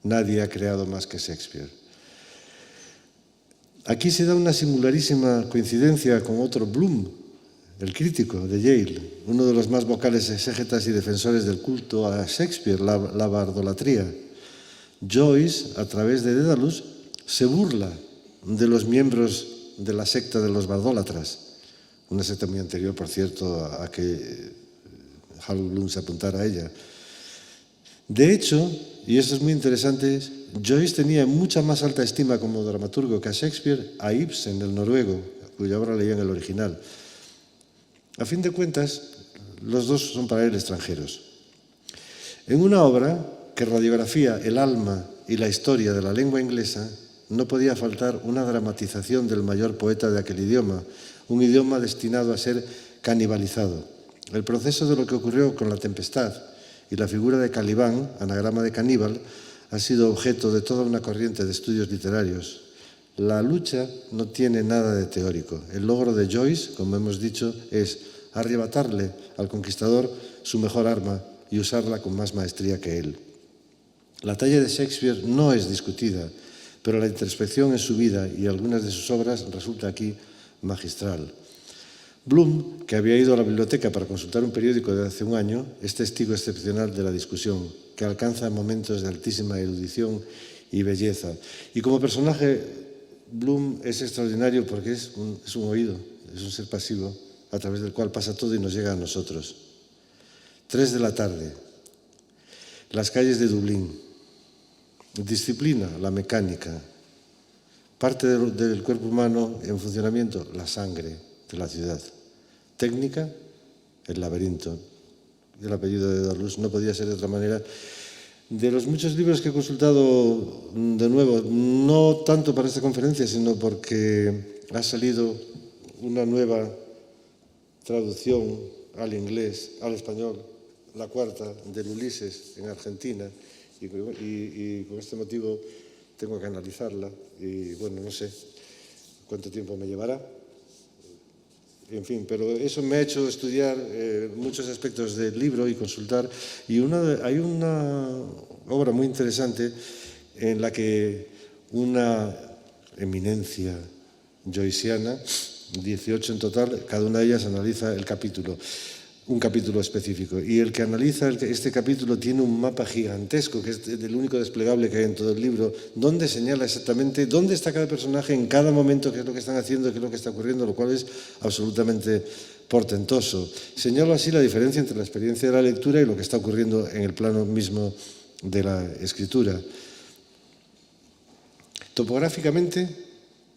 nadie ha creado más que Shakespeare. Aquí se da una singularísima coincidencia con otro Bloom, el crítico de Yale, uno de los más vocales exégetas y defensores del culto a Shakespeare, la bardolatría. Joyce, a través de Dédalus, se burla de los miembros de la secta de los bardólatras, una secta muy anterior, por cierto, a que Harold Bloom se apuntara a ella. De hecho, y esto es muy interesante, Joyce tenía mucha más alta estima como dramaturgo que a Shakespeare, a Ibsen, el noruego, cuya obra leía en el original. A fin de cuentas, los dos son para él extranjeros. En una obra que radiografía el alma y la historia de la lengua inglesa, no podía faltar una dramatización del mayor poeta de aquel idioma, un idioma destinado a ser canibalizado. El proceso de lo que ocurrió con La Tempestad y la figura de Calibán, anagrama de caníbal, ha sido objeto de toda una corriente de estudios literarios. La lucha no tiene nada de teórico. El logro de Joyce, como hemos dicho, es arrebatarle al conquistador su mejor arma y usarla con más maestría que él. La talla de Shakespeare no es discutida, pero la introspección en su vida y algunas de sus obras resulta aquí magistral. Bloom, que había ido a la biblioteca para consultar un periódico de hace un año, es testigo excepcional de la discusión, que alcanza momentos de altísima erudición y belleza. Y como personaje, Bloom es extraordinario porque es un oído, es un ser pasivo a través del cual pasa todo y nos llega a nosotros. 3 de la tarde, las calles de Dublín. Disciplina, la mecánica. Parte del cuerpo humano en funcionamiento, la sangre de la ciudad. Técnica, el laberinto. El apellido de Dédalus no podía ser de otra manera. De los muchos libros que he consultado, de nuevo, no tanto para esta conferencia, sino porque ha salido una nueva traducción al inglés, al español, la cuarta, del Ulises en Argentina, y con este motivo tengo que analizarla, y bueno, no sé cuánto tiempo me llevará. En fin, pero eso me ha hecho estudiar muchos aspectos del libro y consultar. Y hay una obra muy interesante en la que una eminencia joyciana, 18 en total, cada una de ellas analiza el capítulo, un capítulo específico. Y el que analiza este capítulo tiene un mapa gigantesco, que es el único desplegable que hay en todo el libro, donde señala exactamente dónde está cada personaje en cada momento, qué es lo que están haciendo, qué es lo que está ocurriendo, lo cual es absolutamente portentoso. Señalo así la diferencia entre la experiencia de la lectura y lo que está ocurriendo en el plano mismo de la escritura. Topográficamente,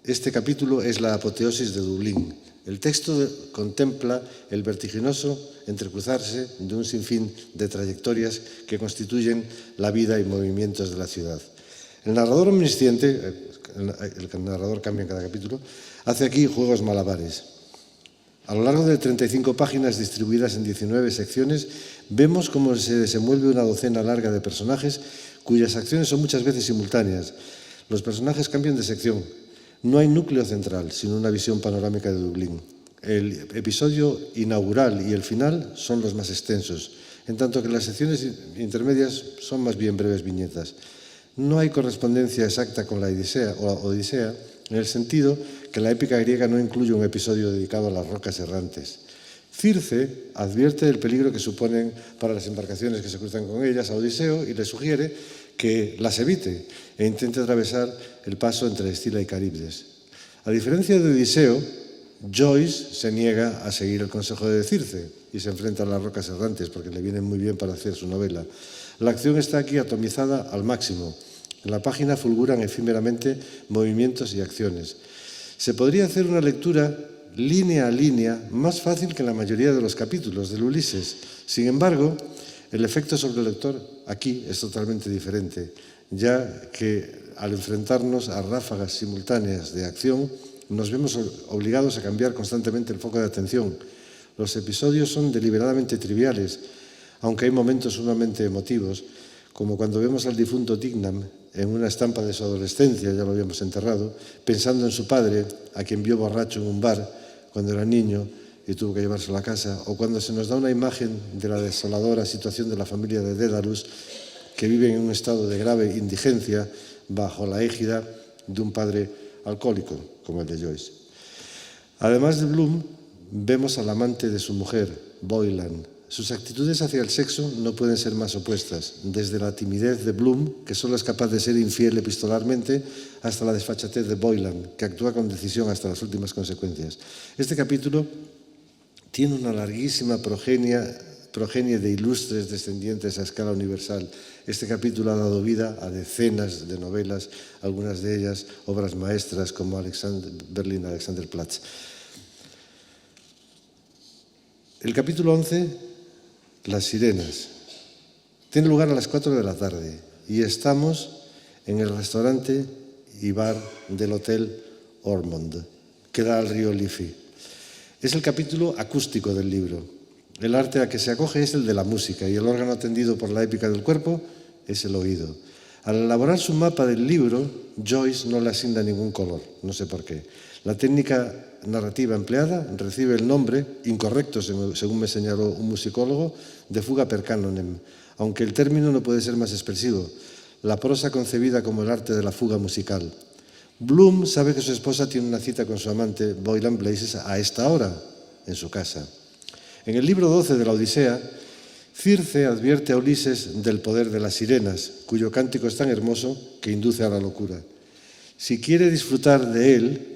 este capítulo es la apoteosis de Dublín. El texto contempla el vertiginoso entrecruzarse de un sinfín de trayectorias que constituyen la vida y movimientos de la ciudad. El narrador omnisciente, el narrador cambia en cada capítulo, hace aquí juegos malabares. A lo largo de 35 páginas distribuidas en 19 secciones, vemos cómo se desenvuelve una docena larga de personajes cuyas acciones son muchas veces simultáneas. Los personajes cambian de sección. No hay núcleo central, sino una visión panorámica de Dublín. El episodio inaugural y el final son los más extensos, en tanto que las secciones intermedias son más bien breves viñetas. No hay correspondencia exacta con la Odisea, en el sentido que la épica griega no incluye un episodio dedicado a las rocas errantes. Circe advierte del peligro que suponen para las embarcaciones que se cruzan con ellas a Odiseo y le sugiere que las evite e intente atravesar el paso entre Escila y Caribdis. A diferencia de Odiseo, Joyce se niega a seguir el consejo de Circe y se enfrenta a las rocas errantes porque le vienen muy bien para hacer su novela. La acción está aquí atomizada al máximo. En la página fulguran efímeramente movimientos y acciones. Se podría hacer una lectura línea a línea más fácil que en la mayoría de los capítulos del Ulises. Sin embargo, el efecto sobre el lector aquí es totalmente diferente, ya que al enfrentarnos a ráfagas simultáneas de acción, nos vemos obligados a cambiar constantemente el foco de atención. Los episodios son deliberadamente triviales, aunque hay momentos sumamente emotivos, como cuando vemos al difunto Dignam en una estampa de su adolescencia, ya lo habíamos enterrado, pensando en su padre, a quien vio borracho en un bar cuando era niño y tuvo que llevárselo a casa, o cuando se nos da una imagen de la desoladora situación de la familia de Dédalus, que vive en un estado de grave indigencia bajo la égida de un padre alcohólico, como el de Joyce. Además de Bloom, vemos al amante de su mujer, Boylan. Sus actitudes hacia el sexo no pueden ser más opuestas, desde la timidez de Bloom, que solo es capaz de ser infiel epistolarmente, hasta la desfachatez de Boylan, que actúa con decisión hasta las últimas consecuencias. Este capítulo tiene una larguísima progenie de ilustres descendientes a escala universal. Este capítulo ha dado vida a decenas de novelas, algunas de ellas obras maestras como Berlin Alexanderplatz. El capítulo 11, Las sirenas, tiene lugar a las 4 de la tarde y estamos en el restaurante y bar del Hotel Ormond, que da al río Liffey. Es el capítulo acústico del libro. El arte a que se acoge es el de la música y el órgano atendido por la épica del cuerpo es el oído. Al elaborar su mapa del libro, Joyce no le asigna ningún color, no sé por qué. La técnica narrativa empleada recibe el nombre, incorrecto según me señaló un musicólogo, de fuga per canonem, aunque el término no puede ser más expresivo. La prosa concebida como el arte de la fuga musical. Bloom sabe que su esposa tiene una cita con su amante Boylan Blazes a esta hora, en su casa. En el libro 12 de la Odisea, Circe advierte a Ulises del poder de las sirenas, cuyo cántico es tan hermoso que induce a la locura. Si quiere disfrutar de él,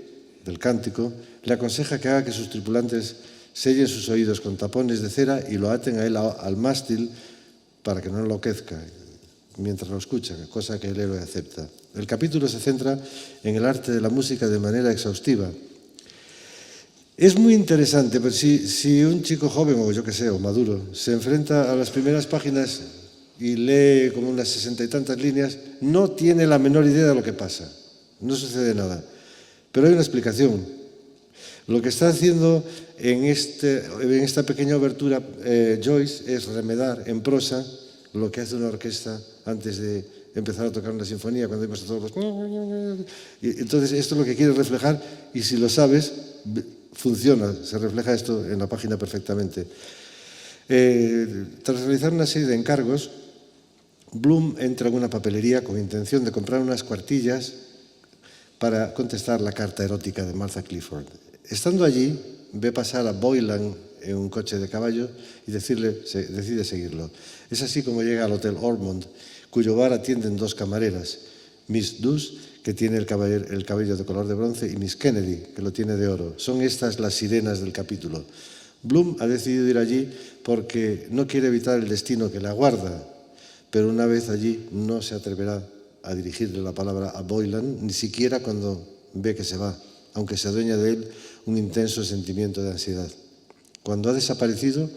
del cántico, le aconseja que haga que sus tripulantes sellen sus oídos con tapones de cera y lo aten a él al mástil para que no enloquezca mientras lo escucha, cosa que el héroe acepta. El capítulo se centra en el arte de la música de manera exhaustiva. Es muy interesante, pero si un chico joven, o yo que sé, o maduro, se enfrenta a las primeras páginas y lee como unas 60 y tantas líneas, no tiene la menor idea de lo que pasa. No sucede nada. Pero hay una explicación. Lo que está haciendo en esta pequeña obertura Joyce es remedar en prosa lo que hace una orquesta antes de empezar a tocar una sinfonía, cuando vemos a todos los... Entonces, esto es lo que quiere reflejar y si lo sabes, funciona, se refleja esto en la página perfectamente. Tras realizar una serie de encargos, Bloom entra en una papelería con intención de comprar unas cuartillas para contestar la carta erótica de Martha Clifford. Estando allí, ve pasar a Boylan en un coche de caballo y decide seguirlo. Es así como llega al Hotel Ormond, cuyo bar atienden dos camareras, Miss Dus, que tiene el cabello de color de bronce, y Miss Kennedy, que lo tiene de oro. Son estas las sirenas del capítulo. Bloom ha decidido ir allí porque no quiere evitar el destino que le aguarda, pero una vez allí no se atreverá a dirigirle la palabra a Boylan, ni siquiera cuando ve que se va, aunque se adueña de él un intenso sentimiento de ansiedad. Cuando ha desaparecido,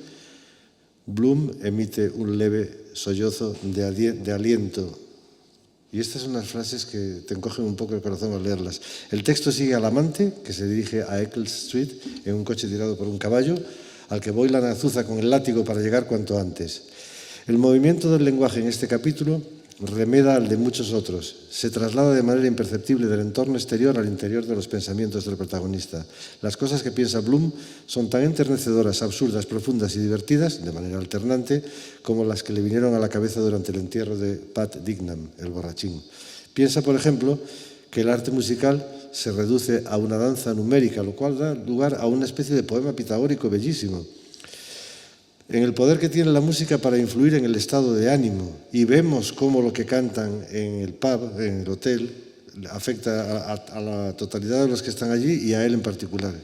Bloom emite un leve sollozo de aliento. Y estas son unas frases que te encogen un poco el corazón al leerlas. El texto sigue al amante, que se dirige a Eccles Street en un coche tirado por un caballo, al que Boylan azuza con el látigo para llegar cuanto antes. El movimiento del lenguaje en este capítulo remeda al de muchos otros. Se traslada de manera imperceptible del entorno exterior al interior de los pensamientos del protagonista. Las cosas que piensa Bloom son tan enternecedoras, absurdas, profundas y divertidas, de manera alternante, como las que le vinieron a la cabeza durante el entierro de Pat Dignam, el borrachín. Piensa, por ejemplo, que el arte musical se reduce a una danza numérica, lo cual da lugar a una especie de poema pitagórico bellísimo. En el poder que tiene la música para influir en el estado de ánimo, y vemos cómo lo que cantan en el pub, en el hotel, afecta a la totalidad de los que están allí y a él en particular.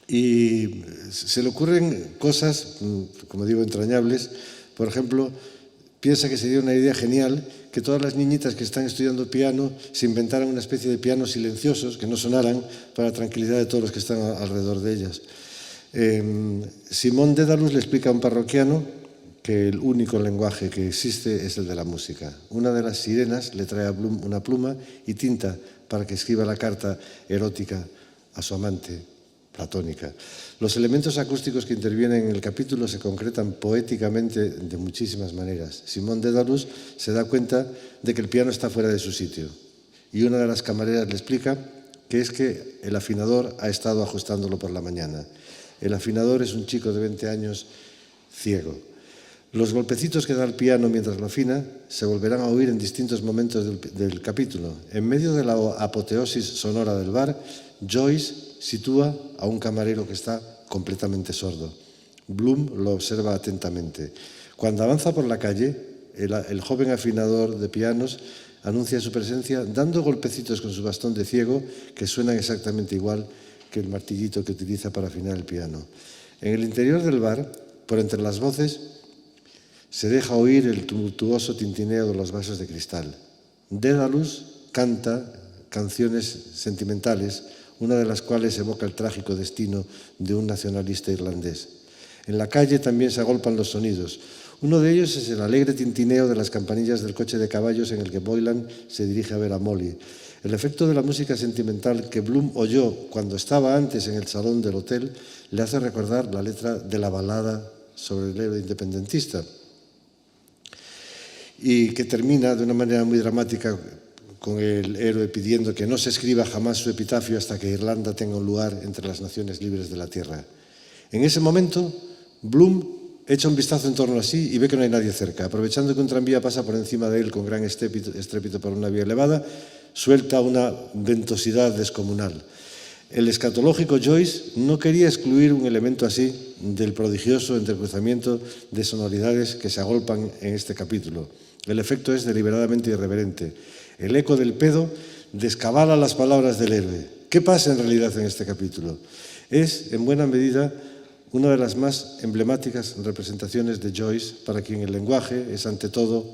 Y se le ocurren cosas, como digo, entrañables. Por ejemplo, piensa que sería una idea genial que todas las niñitas que están estudiando piano se inventaran una especie de pianos silenciosos que no sonaran para la tranquilidad de todos los que están alrededor de ellas. Simón Dédalus le explica a un parroquiano que el único lenguaje que existe es el de la música. Una de las sirenas le trae a Bloom una pluma y tinta para que escriba la carta erótica a su amante platónica. Los elementos acústicos que intervienen en el capítulo se concretan poéticamente de muchísimas maneras. Simón Dédalus se da cuenta de que el piano está fuera de su sitio y una de las camareras le explica que es que el afinador ha estado ajustándolo por la mañana. El afinador es un chico de 20 años ciego. Los golpecitos que da el piano mientras lo afina se volverán a oír en distintos momentos del capítulo. En medio de la apoteosis sonora del bar, Joyce sitúa a un camarero que está completamente sordo. Bloom lo observa atentamente. Cuando avanza por la calle, el joven afinador de pianos anuncia su presencia dando golpecitos con su bastón de ciego que suenan exactamente igual que el martillito que utiliza para afinar el piano. En el interior del bar, por entre las voces, se deja oír el tumultuoso tintineo de los vasos de cristal. Dédalus canta canciones sentimentales, una de las cuales evoca el trágico destino de un nacionalista irlandés. En la calle también se agolpan los sonidos. Uno de ellos es el alegre tintineo de las campanillas del coche de caballos en el que Boylan se dirige a ver a Molly. El efecto de la música sentimental que Bloom oyó cuando estaba antes en el salón del hotel le hace recordar la letra de la balada sobre el héroe independentista, y que termina de una manera muy dramática con el héroe pidiendo que no se escriba jamás su epitafio hasta que Irlanda tenga un lugar entre las naciones libres de la tierra. En ese momento, Bloom echa un vistazo en torno a sí y ve que no hay nadie cerca. Aprovechando que un tranvía pasa por encima de él con gran estrépito por una vía elevada, suelta una ventosidad descomunal. El escatológico Joyce no quería excluir un elemento así del prodigioso entrecruzamiento de sonoridades que se agolpan en este capítulo. El efecto es deliberadamente irreverente. El eco del pedo descabala las palabras del héroe. ¿Qué pasa en realidad en este capítulo? Es, en buena medida, una de las más emblemáticas representaciones de Joyce, para quien el lenguaje es ante todo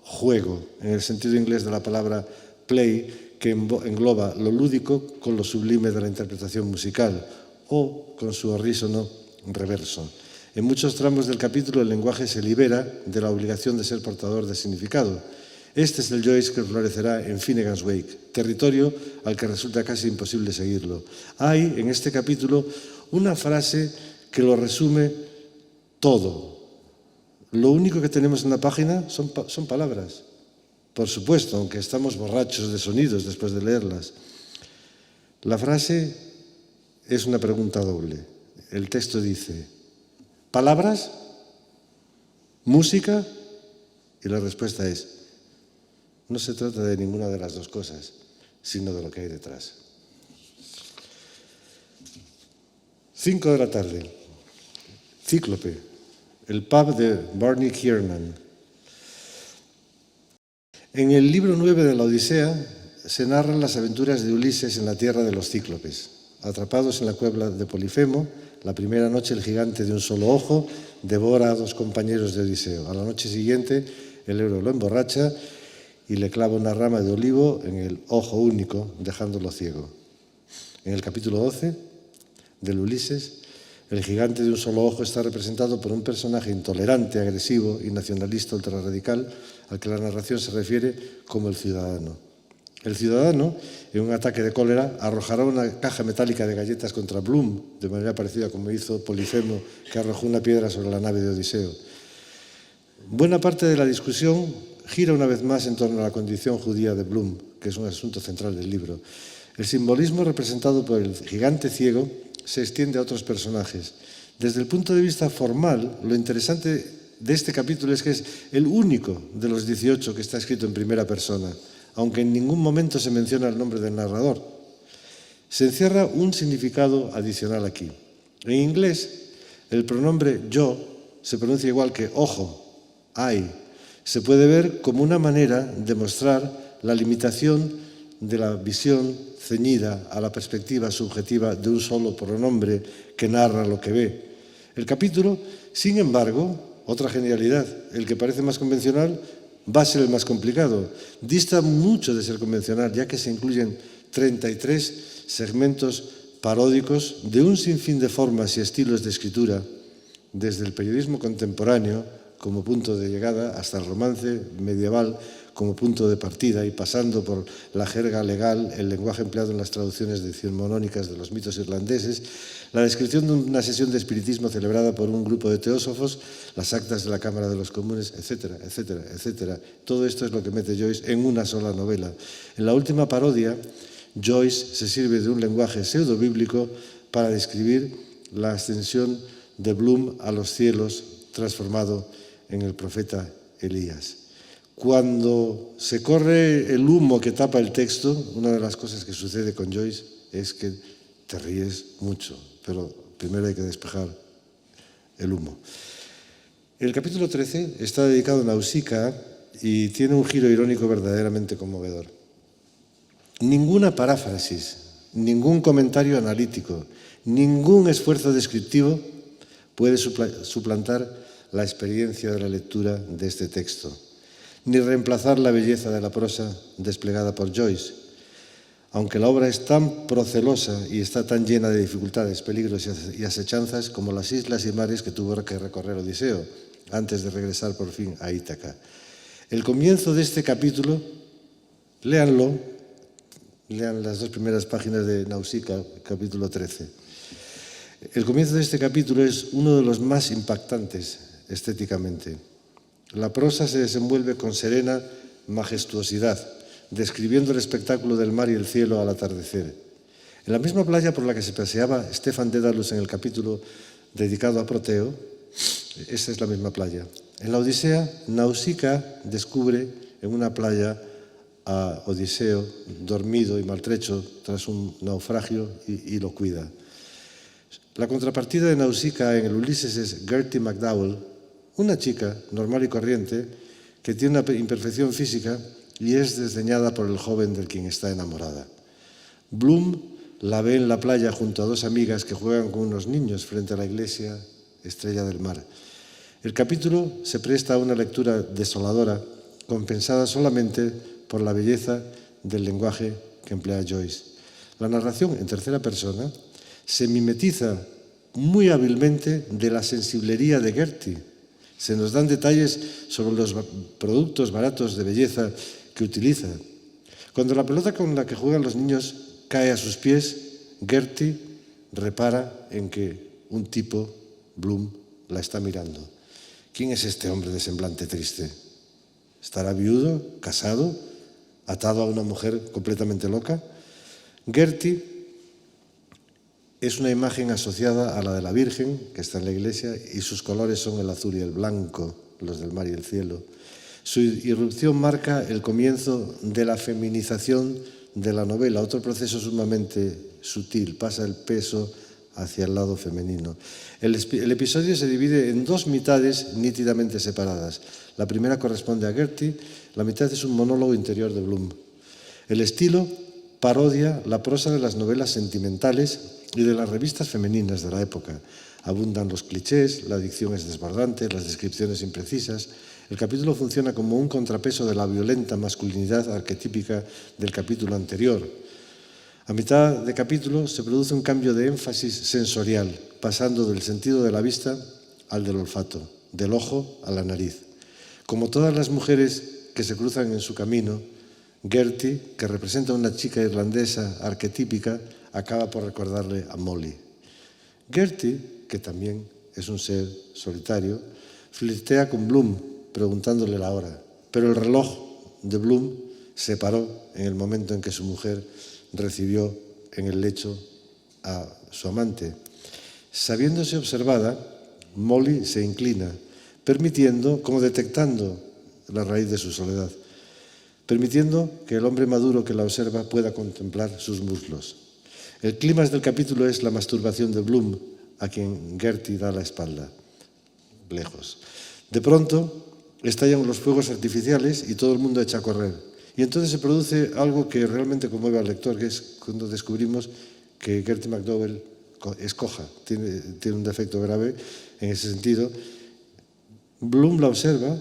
juego, en el sentido inglés de la palabra play, que engloba lo lúdico con lo sublime de la interpretación musical, o con su horrísono reverso. En muchos tramos del capítulo el lenguaje se libera de la obligación de ser portador de significado. Este es el Joyce que florecerá en Finnegan's Wake, territorio al que resulta casi imposible seguirlo. Hay en este capítulo una frase que lo resume todo. Lo único que tenemos en la página son palabras. Por supuesto, aunque estamos borrachos de sonidos después de leerlas. La frase es una pregunta doble. El texto dice, ¿palabras? ¿Música? Y la respuesta es, no se trata de ninguna de las dos cosas, sino de lo que hay detrás. 5 de la tarde. Cíclope, el pub de Barney Kiernan. En el libro 9 de la Odisea se narran las aventuras de Ulises en la tierra de los cíclopes. Atrapados en la cueva de Polifemo, la primera noche el gigante de un solo ojo devora a 2 compañeros de Odiseo. A la noche siguiente el héroe lo emborracha y le clava una rama de olivo en el ojo único, dejándolo ciego. En el capítulo 12 del Ulises, el gigante de un solo ojo está representado por un personaje intolerante, agresivo y nacionalista ultrarradical al que la narración se refiere como el ciudadano. El ciudadano, en un ataque de cólera, arrojará una caja metálica de galletas contra Bloom, de manera parecida como hizo Polifemo, que arrojó una piedra sobre la nave de Odiseo. Buena parte de la discusión gira una vez más en torno a la condición judía de Bloom, que es un asunto central del libro. El simbolismo representado por el gigante ciego se extiende a otros personajes. Desde el punto de vista formal, lo interesante de este capítulo es que es el único de los 18 que está escrito en primera persona, aunque en ningún momento se menciona el nombre del narrador. Se encierra un significado adicional aquí. En inglés, el pronombre yo se pronuncia igual que ojo, eye. Se puede ver como una manera de mostrar la limitación de la visión ceñida a la perspectiva subjetiva de un solo pronombre que narra lo que ve. El capítulo, sin embargo, otra genialidad, el que parece más convencional va a ser el más complicado. Dista mucho de ser convencional, ya que se incluyen 33 segmentos paródicos de un sinfín de formas y estilos de escritura, desde el periodismo contemporáneo como punto de llegada hasta el romance medieval como punto de partida y pasando por la jerga legal, el lenguaje empleado en las traducciones decimonónicas de los mitos irlandeses, la descripción de una sesión de espiritismo celebrada por un grupo de teósofos, las actas de la Cámara de los Comunes, etcétera, etcétera, etcétera. Todo esto es lo que mete Joyce en una sola novela. En la última parodia, Joyce se sirve de un lenguaje pseudobíblico para describir la ascensión de Bloom a los cielos transformado en el profeta Elías. Cuando se corre el humo que tapa el texto, una de las cosas que sucede con Joyce es que te ríes mucho, pero primero hay que despejar el humo. El capítulo 13 está dedicado a Nausicaa y tiene un giro irónico verdaderamente conmovedor. Ninguna paráfrasis, ningún comentario analítico, ningún esfuerzo descriptivo puede suplantar la experiencia de la lectura de este texto, ni reemplazar la belleza de la prosa desplegada por Joyce. Aunque la obra es tan procelosa y está tan llena de dificultades, peligros y asechanzas como las islas y mares que tuvo que recorrer Odiseo antes de regresar por fin a Ítaca. El comienzo de este capítulo, léanlo, lean las 2 primeras páginas de Nausicaa, capítulo 13. El comienzo de este capítulo es uno de los más impactantes estéticamente. La prosa se desenvuelve con serena majestuosidad, describiendo el espectáculo del mar y el cielo al atardecer. En la misma playa por la que se paseaba Stefan Dedalus en el capítulo dedicado a Proteo, esa es la misma playa. En la Odisea, Nausicaa descubre en una playa a Odiseo dormido y maltrecho tras un naufragio y lo cuida. La contrapartida de Nausicaa en el Ulises es Gertie McDowell, una chica normal y corriente que tiene una imperfección física y es desdeñada por el joven del quien está enamorada. Bloom la ve en la playa junto a 2 amigas que juegan con unos niños frente a la iglesia Estrella del Mar. El capítulo se presta a una lectura desoladora, compensada solamente por la belleza del lenguaje que emplea Joyce. La narración en tercera persona se mimetiza muy hábilmente de la sensiblería de Gertie. Se nos dan detalles sobre los productos baratos de belleza que utiliza. Cuando la pelota con la que juegan los niños cae a sus pies, Gertie repara en que un tipo, Bloom, la está mirando. ¿Quién es este hombre de semblante triste? ¿Estará viudo, casado, atado a una mujer completamente loca? Gertie es una imagen asociada a la de la Virgen, que está en la iglesia, y sus colores son el azul y el blanco, los del mar y el cielo. Su irrupción marca el comienzo de la feminización de la novela, otro proceso sumamente sutil, pasa el peso hacia el lado femenino. El episodio se divide en 2 mitades nítidamente separadas. La primera corresponde a Gertie, la mitad es un monólogo interior de Bloom. El estilo parodia la prosa de las novelas sentimentales y de las revistas femeninas de la época. Abundan los clichés, la dicción es desbordante, las descripciones imprecisas. El capítulo funciona como un contrapeso de la violenta masculinidad arquetípica del capítulo anterior. A mitad de capítulo se produce un cambio de énfasis sensorial, pasando del sentido de la vista al del olfato, del ojo a la nariz. Como todas las mujeres que se cruzan en su camino, Gertie, que representa a una chica irlandesa arquetípica, acaba por recordarle a Molly. Gertie, que también es un ser solitario, flirtea con Bloom, preguntándole la hora, pero el reloj de Bloom se paró en el momento en que su mujer recibió en el lecho a su amante. Sabiéndose observada, Molly se inclina, permitiendo, como detectando la raíz de su soledad, permitiendo que el hombre maduro que la observa pueda contemplar sus muslos. El clímax del capítulo es la masturbación de Bloom, a quien Gertie da la espalda, lejos. De pronto estallan los fuegos artificiales y todo el mundo echa a correr. Y entonces se produce algo que realmente conmueve al lector, que es cuando descubrimos que Gertie McDowell es coja, tiene un defecto grave en ese sentido. Bloom la observa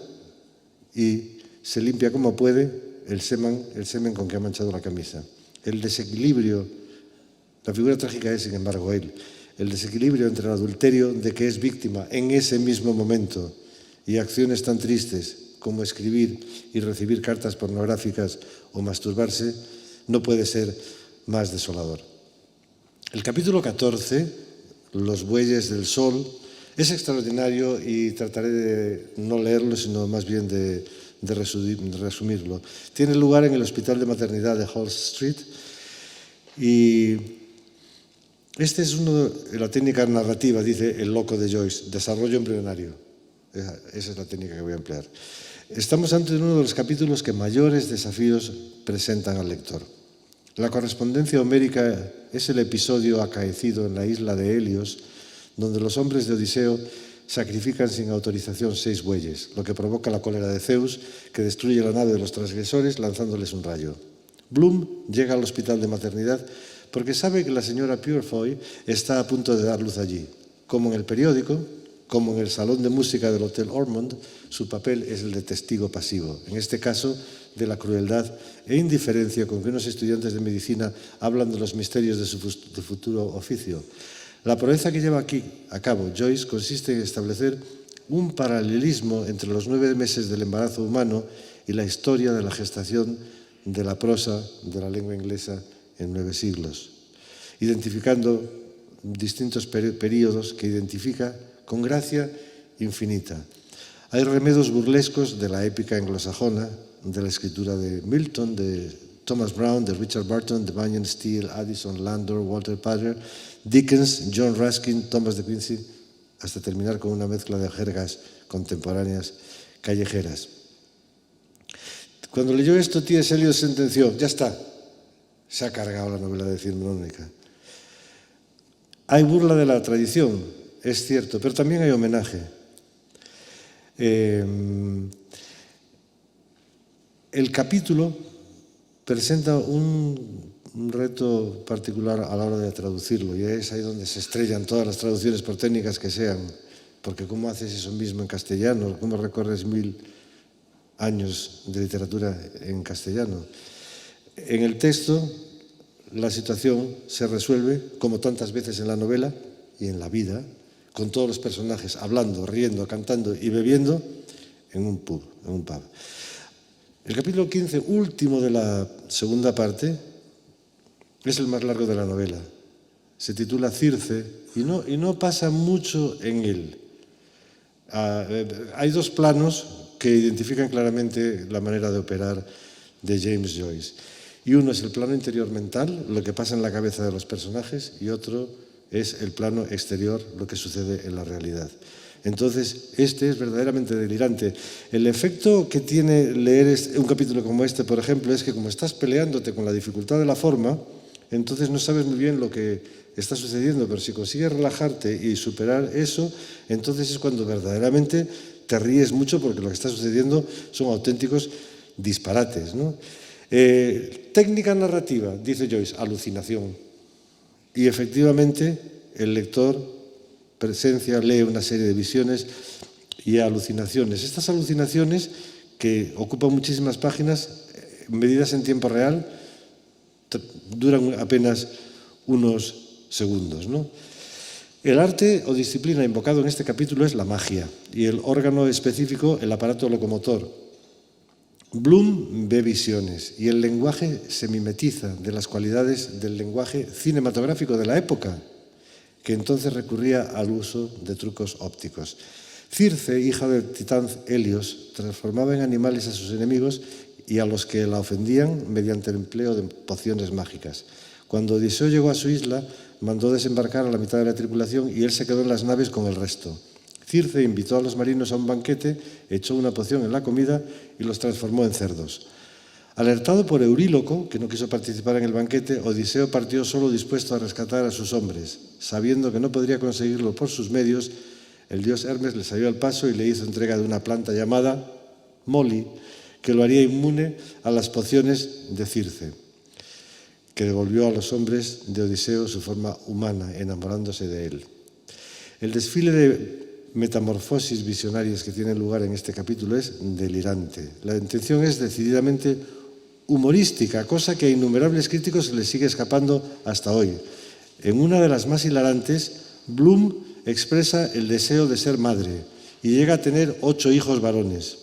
y se limpia como puede el semen con que ha manchado la camisa. El desequilibrio, la figura trágica es, sin embargo, él. El desequilibrio entre el adulterio de que es víctima en ese mismo momento y acciones tan tristes como escribir y recibir cartas pornográficas o masturbarse, no puede ser más desolador. El capítulo 14, Los bueyes del sol, es extraordinario y trataré de no leerlo, sino más bien de resumirlo. Tiene lugar en el Hospital de Maternidad de Hall Street y este es uno de la técnica narrativa, dice el loco de Joyce, desarrollo embrionario. Esa es la técnica que voy a emplear. Estamos ante uno de los capítulos que mayores desafíos presentan al lector. La correspondencia homérica es el episodio acaecido en la isla de Helios, donde los hombres de Odiseo sacrifican sin autorización 6 bueyes, lo que provoca la cólera de Zeus, que destruye la nave de los transgresores lanzándoles un rayo. Bloom llega al hospital de maternidad porque sabe que la señora Purefoy está a punto de dar luz allí. Como en el periódico, como en el salón de música del Hotel Ormond, su papel es el de testigo pasivo, en este caso de la crueldad e indiferencia con que unos estudiantes de medicina hablan de los misterios de su futuro oficio. La proeza que lleva aquí a cabo Joyce consiste en establecer un paralelismo entre los 9 meses del embarazo humano y la historia de la gestación de la prosa de la lengua inglesa en 9 siglos, identificando distintos períodos que identifica con gracia infinita. Hay remedos burlescos de la épica anglosajona, de la escritura de Milton, de Thomas Browne, de Richard Burton, de Bunyan Steele, Addison, Landor, Walter Pater, Dickens, John Ruskin, Thomas de Quincey, hasta terminar con una mezcla de jergas contemporáneas callejeras. Cuando leyó esto, T.S. Eliot sentenció: ya está, se ha cargado la novela decimonónica. Hay burla de la tradición, es cierto, pero también hay homenaje. El capítulo presenta un reto particular a la hora de traducirlo, y es ahí donde se estrellan todas las traducciones, por técnicas que sean, porque ¿cómo haces eso mismo en castellano? ¿Cómo recorres 1000 años de literatura en castellano? En el texto, la situación se resuelve, como tantas veces en la novela y en la vida, con todos los personajes hablando, riendo, cantando y bebiendo en un pub. El capítulo 15, último de la segunda parte, es el más largo de la novela. Se titula Circe y no pasa mucho en él. Hay 2 planos que identifican claramente la manera de operar de James Joyce. Y uno es el plano interior mental, lo que pasa en la cabeza de los personajes, y otro es el plano exterior, lo que sucede en la realidad. Entonces, este es verdaderamente delirante. El efecto que tiene leer un capítulo como este, por ejemplo, es que como estás peleándote con la dificultad de la forma, entonces no sabes muy bien lo que está sucediendo, pero si consigues relajarte y superar eso, entonces es cuando verdaderamente te ríes mucho, porque lo que está sucediendo son auténticos disparates, ¿no? Técnica narrativa, dice Joyce, alucinación. Y efectivamente el lector lee una serie de visiones y alucinaciones. Estas alucinaciones, que ocupan muchísimas páginas, medidas en tiempo real, duran apenas unos segundos, ¿no? El arte o disciplina invocado en este capítulo es la magia, y el órgano específico el aparato locomotor. Bloom ve visiones, y el lenguaje se mimetiza de las cualidades del lenguaje cinematográfico de la época, que entonces recurría al uso de trucos ópticos. Circe, hija del titán Helios, transformaba en animales a sus enemigos y a los que la ofendían mediante el empleo de pociones mágicas. Cuando Odiseo llegó a su isla, mandó desembarcar a la mitad de la tripulación y él se quedó en las naves con el resto. Circe invitó a los marinos a un banquete, echó una poción en la comida y los transformó en cerdos. Alertado por Euríloco, que no quiso participar en el banquete, Odiseo partió solo, dispuesto a rescatar a sus hombres. Sabiendo que no podría conseguirlo por sus medios, el dios Hermes le salió al paso y le hizo entrega de una planta llamada Moli, que lo haría inmune a las pociones de Circe, que devolvió a los hombres de Odiseo su forma humana, enamorándose de él. El desfile de metamorfosis visionarias que tiene lugar en este capítulo es delirante. La intención es decididamente humorística, cosa que a innumerables críticos se les sigue escapando hasta hoy. En una de las más hilarantes, Bloom expresa el deseo de ser madre y llega a tener 8 hijos varones.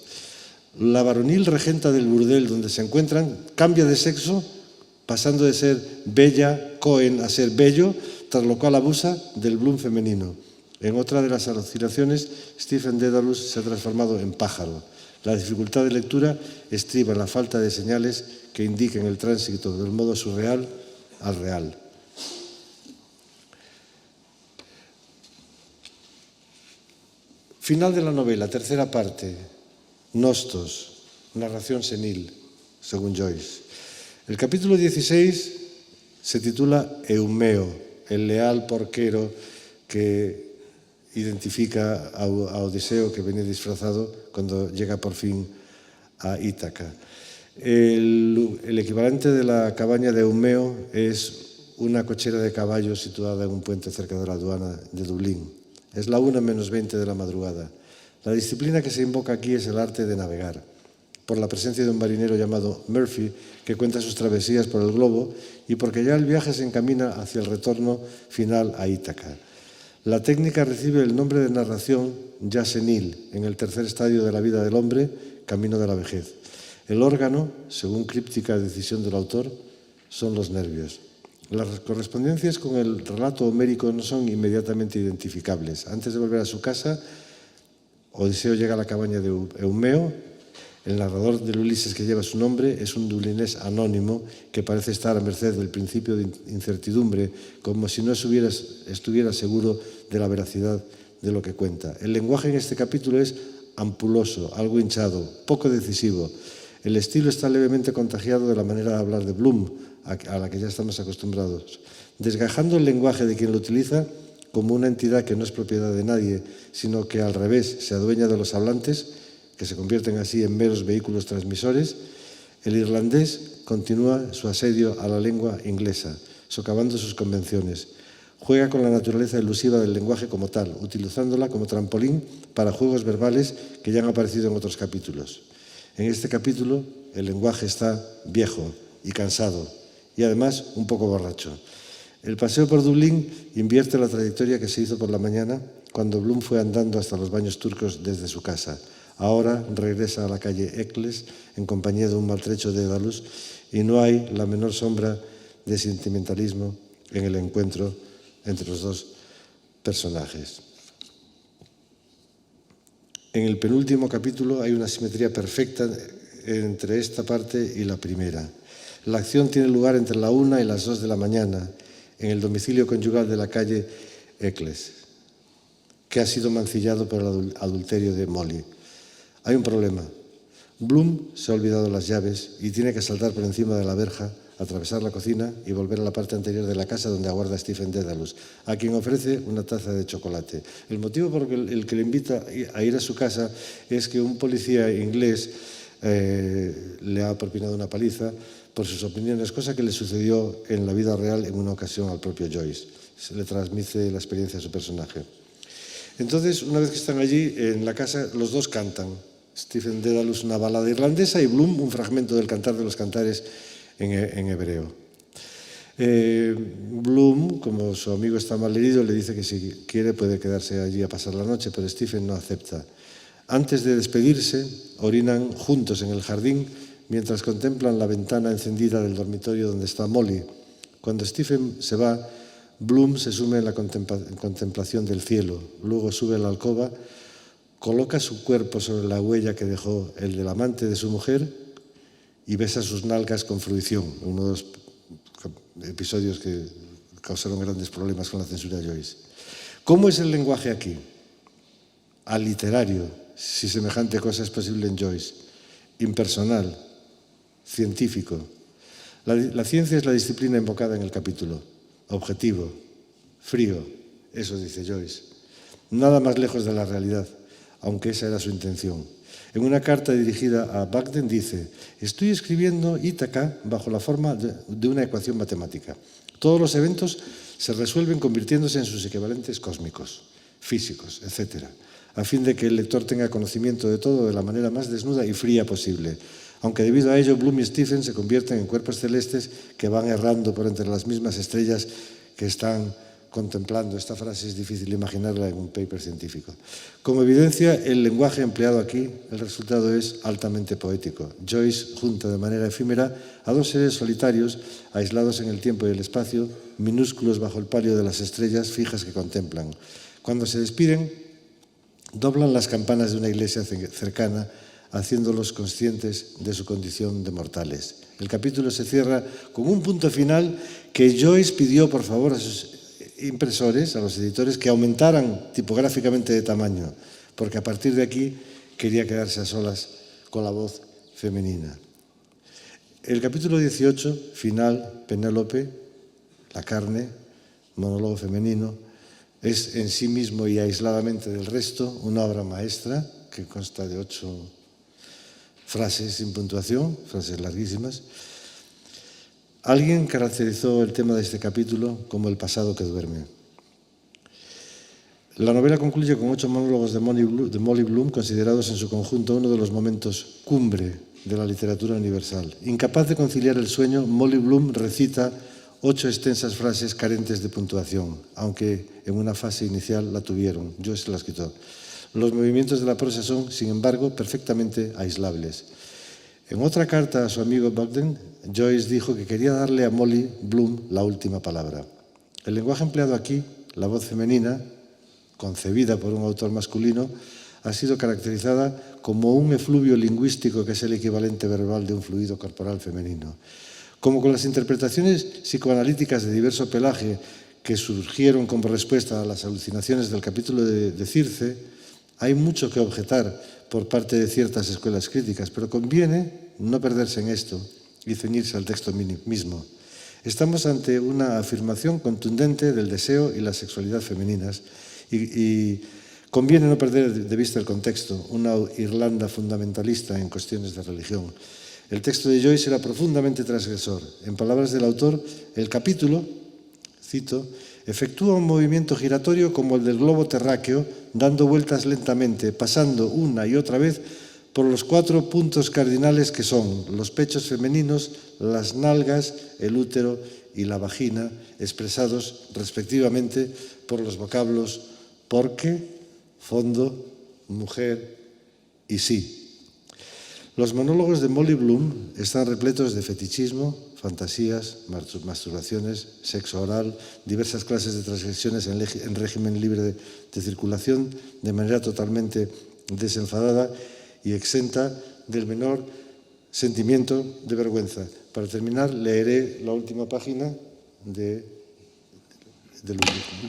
La varonil regenta del burdel donde se encuentran cambia de sexo, pasando de ser Bella Cohen a ser Bello, tras lo cual abusa del Bloom femenino. En otra de las alucinaciones, Stephen Dedalus se ha transformado en pájaro. La dificultad de lectura estriba en la falta de señales que indiquen el tránsito del modo surreal al real. Final de la novela, tercera parte, Nostos, narración senil, según Joyce. El capítulo 16 se titula Eumeo, el leal porquero que identifica a Odiseo, que venía disfrazado cuando llega por fin a Ítaca. El equivalente de la cabaña de Eumeo es una cochera de caballos situada en un puente cerca de la aduana de Dublín. Es la 1:20 de la madrugada. La disciplina que se invoca aquí es el arte de navegar, por la presencia de un marinero llamado Murphy, que cuenta sus travesías por el globo y porque ya el viaje se encamina hacia el retorno final a Ítaca. La técnica recibe el nombre de narración ya senil, en el tercer estadio de la vida del hombre, camino de la vejez. El órgano, según críptica decisión del autor, son los nervios. Las correspondencias con el relato homérico no son inmediatamente identificables. Antes de volver a su casa, Odiseo llega a la cabaña de Eumeo. El narrador del Ulises que lleva su nombre es un dublinés anónimo que parece estar a merced del principio de incertidumbre, como si no estuviera seguro de la veracidad de lo que cuenta. El lenguaje en este capítulo es ampuloso, algo hinchado, poco decisivo. El estilo está levemente contagiado de la manera de hablar de Bloom, a la que ya estamos acostumbrados, desgajando el lenguaje de quien lo utiliza como una entidad que no es propiedad de nadie, sino que al revés se adueña de los hablantes, que se convierten así en meros vehículos transmisores. El irlandés continúa su asedio a la lengua inglesa, socavando sus convenciones. Juega con la naturaleza elusiva del lenguaje como tal, utilizándola como trampolín para juegos verbales que ya han aparecido en otros capítulos. En este capítulo el lenguaje está viejo y cansado y además un poco borracho. El paseo por Dublín invierte la trayectoria que se hizo por la mañana cuando Bloom fue andando hasta los baños turcos desde su casa. Ahora regresa a la calle Eccles en compañía de un maltrecho Dédalus y no hay la menor sombra de sentimentalismo en el encuentro entre los dos personajes. En el penúltimo capítulo hay una simetría perfecta entre esta parte y la primera. La acción tiene lugar entre la 1 y las 2 de la mañana en el domicilio conyugal de la calle Eccles, que ha sido mancillado por el adulterio de Molly. Hay un problema. Bloom se ha olvidado las llaves y tiene que saltar por encima de la verja, atravesar la cocina y volver a la parte anterior de la casa donde aguarda Stephen Dedalus, a quien ofrece una taza de chocolate. El motivo por el que le invita a ir a su casa es que un policía inglés le ha propinado una paliza por sus opiniones, cosa que le sucedió en la vida real en una ocasión al propio Joyce. Se le transmite la experiencia a su personaje. Entonces, una vez que están allí en la casa, los dos cantan. Stephen Dedalus una balada irlandesa y Bloom un fragmento del Cantar de los Cantares en hebreo. Bloom, como su amigo está mal herido, le dice que si quiere puede quedarse allí a pasar la noche, pero Stephen no acepta. Antes de despedirse, orinan juntos en el jardín mientras contemplan la ventana encendida del dormitorio donde está Molly. Cuando Stephen se va, Bloom se sume en la contemplación del cielo, luego sube a la alcoba, coloca su cuerpo sobre la huella que dejó el del amante de su mujer y besa sus nalgas con fruición, uno de los episodios que causaron grandes problemas con la censura de Joyce. ¿Cómo es el lenguaje aquí? Aliterario, si semejante cosa es posible en Joyce, impersonal, científico. La ciencia es la disciplina invocada en el capítulo, objetivo, frío, eso dice Joyce. Nada más lejos de la realidad, aunque esa era su intención. En una carta dirigida a Bagden dice: estoy escribiendo Ítaca bajo la forma de una ecuación matemática. Todos los eventos se resuelven convirtiéndose en sus equivalentes cósmicos, físicos, etc., a fin de que el lector tenga conocimiento de todo de la manera más desnuda y fría posible. Aunque debido a ello Bloom y Stephen se convierten en cuerpos celestes que van errando por entre las mismas estrellas que están contemplando. Esta frase es difícil imaginarla en un paper científico. Como evidencia, el lenguaje empleado aquí, el resultado es altamente poético. Joyce junta de manera efímera a dos seres solitarios, aislados en el tiempo y el espacio, minúsculos bajo el palio de las estrellas fijas que contemplan. Cuando se despiden, doblan las campanas de una iglesia cercana, haciéndolos conscientes de su condición de mortales. El capítulo se cierra con un punto final que Joyce pidió por favor a sus impresores, a los editores, que aumentaran tipográficamente de tamaño, porque a partir de aquí quería quedarse a solas con la voz femenina. El capítulo 18, final, Penélope, la carne, monólogo femenino, es en sí mismo y aisladamente del resto una obra maestra que consta de 8 frases sin puntuación, frases larguísimas. Alguien caracterizó el tema de este capítulo como el pasado que duerme. La novela concluye con 8 monólogos de Molly Bloom, considerados en su conjunto uno de los momentos cumbre de la literatura universal. Incapaz de conciliar el sueño, Molly Bloom recita 8 extensas frases carentes de puntuación, aunque en una fase inicial la tuvieron. Joyce se las quitó. Los movimientos de la prosa son, sin embargo, perfectamente aislables. En otra carta a su amigo Bogdan, Joyce dijo que quería darle a Molly Bloom la última palabra. El lenguaje empleado aquí, la voz femenina, concebida por un autor masculino, ha sido caracterizada como un efluvio lingüístico que es el equivalente verbal de un fluido corporal femenino. Como con las interpretaciones psicoanalíticas de diverso pelaje que surgieron como respuesta a las alucinaciones del capítulo de Circe, hay mucho que objetar por parte de ciertas escuelas críticas, pero conviene no perderse en esto y ceñirse al texto mismo. Estamos ante una afirmación contundente del deseo y la sexualidad femeninas y conviene no perder de vista el contexto, una Irlanda fundamentalista en cuestiones de religión. El texto de Joyce era profundamente transgresor. En palabras del autor, el capítulo, cito, efectúa un movimiento giratorio como el del globo terráqueo, dando vueltas lentamente, pasando una y otra vez por los 4 puntos cardinales que son los pechos femeninos, las nalgas, el útero y la vagina, expresados respectivamente por los vocablos porque, fondo, mujer y sí. Los monólogos de Molly Bloom están repletos de fetichismo, fantasías, masturbaciones, sexo oral, diversas clases de transgresiones en régimen libre de circulación, de manera totalmente desenfadada y exenta del menor sentimiento de vergüenza. Para terminar, leeré la última página del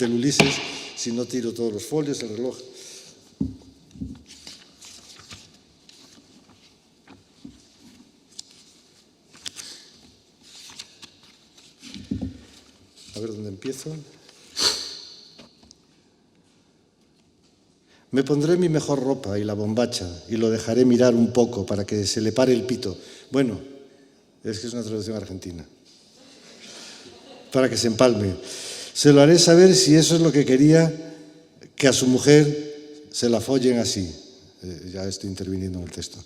Ulises, si no tiro todos los folios, el reloj. A ver dónde empiezo. Me pondré mi mejor ropa y la bombacha y lo dejaré mirar un poco para que se le pare el pito. Bueno, es que es una traducción argentina. Para que se empalme. Se lo haré saber si eso es lo que quería, que a su mujer se la follen así. Ya estoy interviniendo en el texto.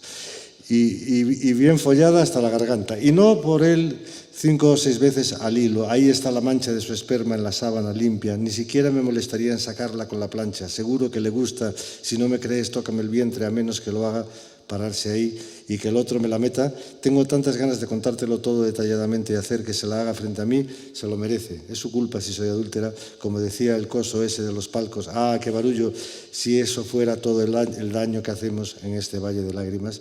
Y bien follada hasta la garganta. Y no por él 5 o 6 veces al hilo. Ahí está la mancha de su esperma en la sábana limpia. Ni siquiera me molestaría en sacarla con la plancha. Seguro que le gusta. Si no me crees, tócame el vientre, a menos que lo haga pararse ahí y que el otro me la meta. Tengo tantas ganas de contártelo todo detalladamente y hacer que se la haga frente a mí. Se lo merece. Es su culpa si soy adúltera. Como decía el coso ese de los palcos. ¡Ah, qué barullo! Si eso fuera todo el daño que hacemos en este valle de lágrimas.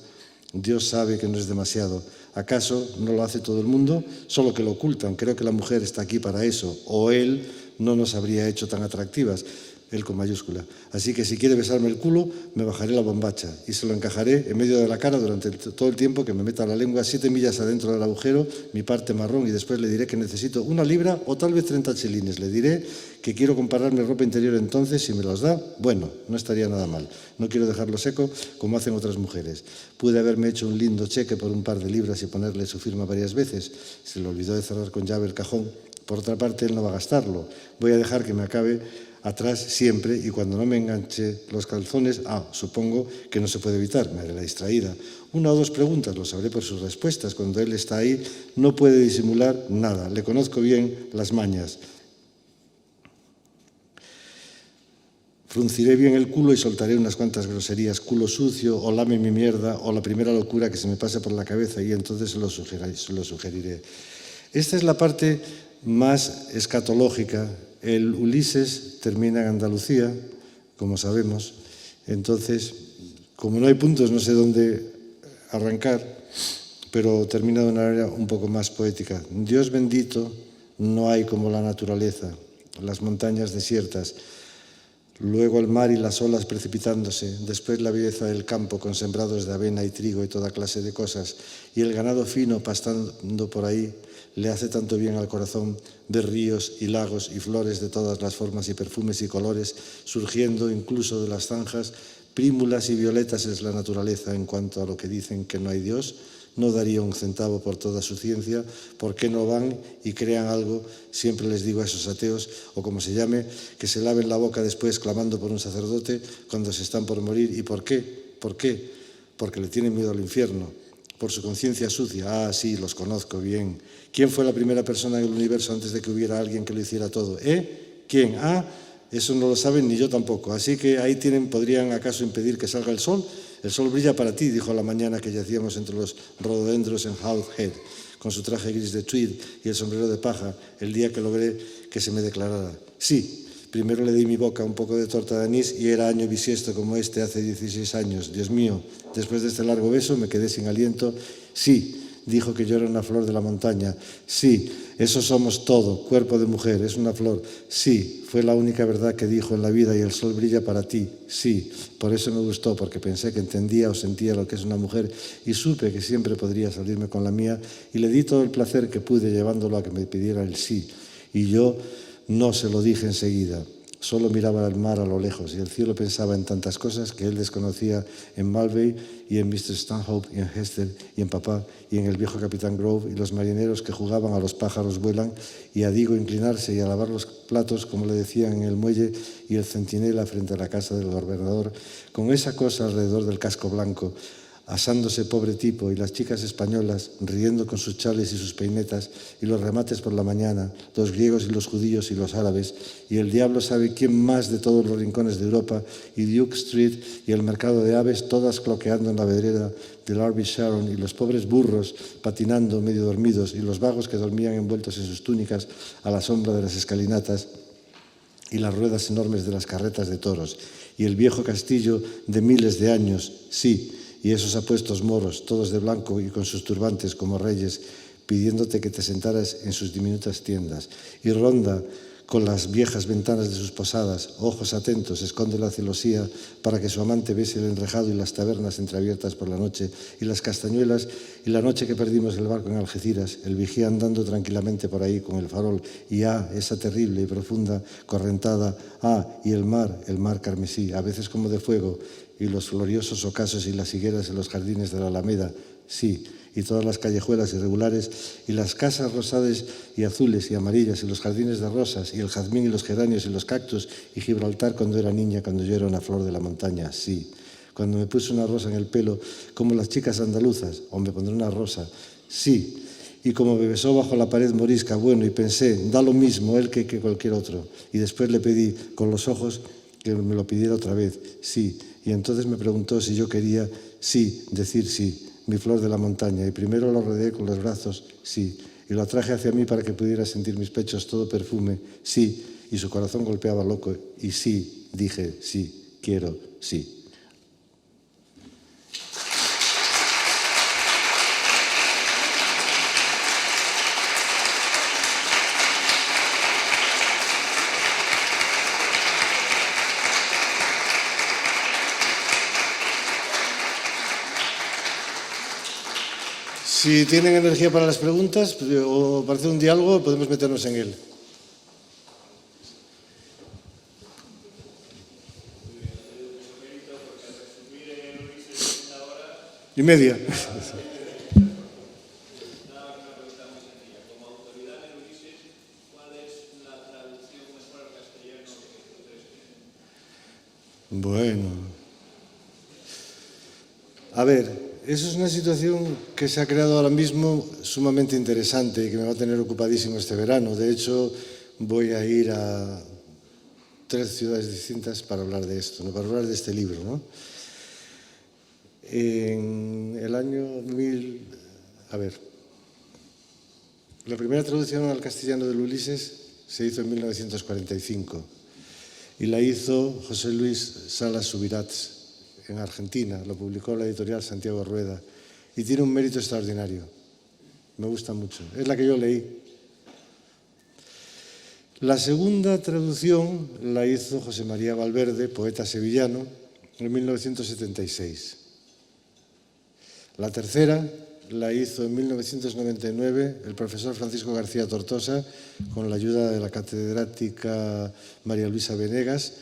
Dios sabe que no es demasiado. ¿Acaso no lo hace todo el mundo? Solo que lo ocultan. Creo que la mujer está aquí para eso. O él no nos habría hecho tan atractivas. Él con mayúscula. Así que si quiere besarme el culo, me bajaré la bombacha y se lo encajaré en medio de la cara durante todo el tiempo que me meta la lengua 7 millas adentro del agujero, mi parte marrón, y después le diré que necesito 1 libra o tal vez 30 chelines. Le diré que quiero comprar mi ropa interior entonces, si me los da, bueno, no estaría nada mal. No quiero dejarlo seco como hacen otras mujeres. Pude haberme hecho un lindo cheque por un par de libras y ponerle su firma varias veces. Se le olvidó de cerrar con llave el cajón. Por otra parte, él no va a gastarlo. Voy a dejar que me acabe atrás siempre y cuando no me enganche los calzones, supongo que no se puede evitar, me haré la distraída. 1 o 2 preguntas, lo sabré por sus respuestas. Cuando él está ahí, no puede disimular nada. Le conozco bien las mañas. Frunciré bien el culo y soltaré unas cuantas groserías. Culo sucio, o lame mi mierda, o la primera locura que se me pase por la cabeza, y entonces se lo sugeriré. Esta es la parte más escatológica. El Ulises termina en Andalucía, como sabemos. Entonces, como no hay puntos, no sé dónde arrancar, pero termina de una manera un poco más poética. Dios bendito, no hay como la naturaleza, las montañas desiertas, Luego el mar y las olas precipitándose, después la belleza del campo con sembrados de avena y trigo y toda clase de cosas, y el ganado fino pastando por ahí. Le hace tanto bien al corazón ver ríos y lagos y flores de todas las formas y perfumes y colores surgiendo incluso de las zanjas. Prímulas y violetas es la naturaleza. En cuanto a lo que dicen que no hay Dios, no daría un centavo por toda su ciencia. ¿Por qué no van y crean algo? Siempre les digo a esos ateos, o como se llame, que se laven la boca después clamando por un sacerdote cuando se están por morir. ¿Y por qué? ¿Por qué? Porque le tienen miedo al infierno. Por su conciencia sucia. Ah, sí, los conozco bien. ¿Quién fue la primera persona en el universo antes de que hubiera alguien que lo hiciera todo? ¿Quién? Ah, eso no lo saben ni yo tampoco. Así que ahí podrían acaso impedir que salga el sol. El sol brilla para ti, dijo la mañana que yacíamos entre los rododendros en Howth Head, con su traje gris de tweed y el sombrero de paja, el día que logré que se me declarara. Sí. Primero le di mi boca un poco de torta de anís y era año bisiesto como este hace 16 años. Dios mío, después de este largo beso me quedé sin aliento. Sí, dijo que yo era una flor de la montaña. Sí, eso somos todo, cuerpo de mujer, es una flor. Sí, fue la única verdad que dijo en la vida y el sol brilla para ti. Sí, por eso me gustó, porque pensé que entendía o sentía lo que es una mujer y supe que siempre podría salirme con la mía y le di todo el placer que pude llevándolo a que me pidiera el sí. Y yo no se lo dije enseguida, solo miraba al mar a lo lejos y el cielo pensaba en tantas cosas que él desconocía en Malvey y en Mr. Stanhope y en Hester y en papá y en el viejo capitán Grove y los marineros que jugaban a los pájaros vuelan y a Digo inclinarse y a lavar los platos como le decían en el muelle y el centinela frente a la casa del gobernador con esa cosa alrededor del casco blanco. Asándose pobre tipo y las chicas españolas riendo con sus chales y sus peinetas y los remates por la mañana, los griegos y los judíos y los árabes y el diablo sabe quién más de todos los rincones de Europa y Duke Street y el mercado de aves todas cloqueando en la vedrera del Arby Sharon y los pobres burros patinando medio dormidos y los vagos que dormían envueltos en sus túnicas a la sombra de las escalinatas y las ruedas enormes de las carretas de toros y el viejo castillo de miles de años, sí, y esos apuestos moros, todos de blanco y con sus turbantes como reyes, pidiéndote que te sentaras en sus diminutas tiendas. Y Ronda, con las viejas ventanas de sus posadas, ojos atentos, esconde la celosía para que su amante bese el enrejado y las tabernas entreabiertas por la noche, y las castañuelas, y la noche que perdimos el barco en Algeciras, el vigía andando tranquilamente por ahí con el farol, y esa terrible y profunda correntada, y el mar carmesí, a veces como de fuego, y los gloriosos ocasos y las higueras en los jardines de la Alameda, sí, y todas las callejuelas irregulares, y las casas rosadas y azules y amarillas, y los jardines de rosas, y el jazmín y los geranios y los cactus, y Gibraltar cuando era niña, cuando yo era una flor de la montaña, sí. Cuando me puse una rosa en el pelo, como las chicas andaluzas, o me pondré una rosa, sí. Y como me besó bajo la pared morisca, bueno, y pensé, da lo mismo él que cualquier otro. Y después le pedí con los ojos que me lo pidiera otra vez, sí. Y entonces me preguntó si yo quería, sí, decir sí, mi flor de la montaña. Y primero lo rodeé con los brazos, sí. Y lo atraje hacia mí para que pudiera sentir mis pechos todo perfume, sí. Y su corazón golpeaba loco. Y sí, dije, sí, quiero, sí. Si tienen energía para las preguntas o para hacer un diálogo, podemos meternos en él. Y media. Bueno. A ver. Eso es una situación que se ha creado ahora mismo sumamente interesante y que me va a tener ocupadísimo este verano. De hecho, voy a ir a 3 ciudades distintas para hablar de esto, ¿no? Para hablar de este libro, ¿no? En el año 1000... A ver. La primera traducción al castellano del Ulises se hizo en 1945 y la hizo José Luis Salas Subirats en Argentina, lo publicó la editorial Santiago Rueda y tiene un mérito extraordinario. Me gusta mucho. Es la que yo leí. La segunda traducción la hizo José María Valverde, poeta sevillano, en 1976. La tercera la hizo en 1999 el profesor Francisco García Tortosa, con la ayuda de la catedrática María Luisa Venegas.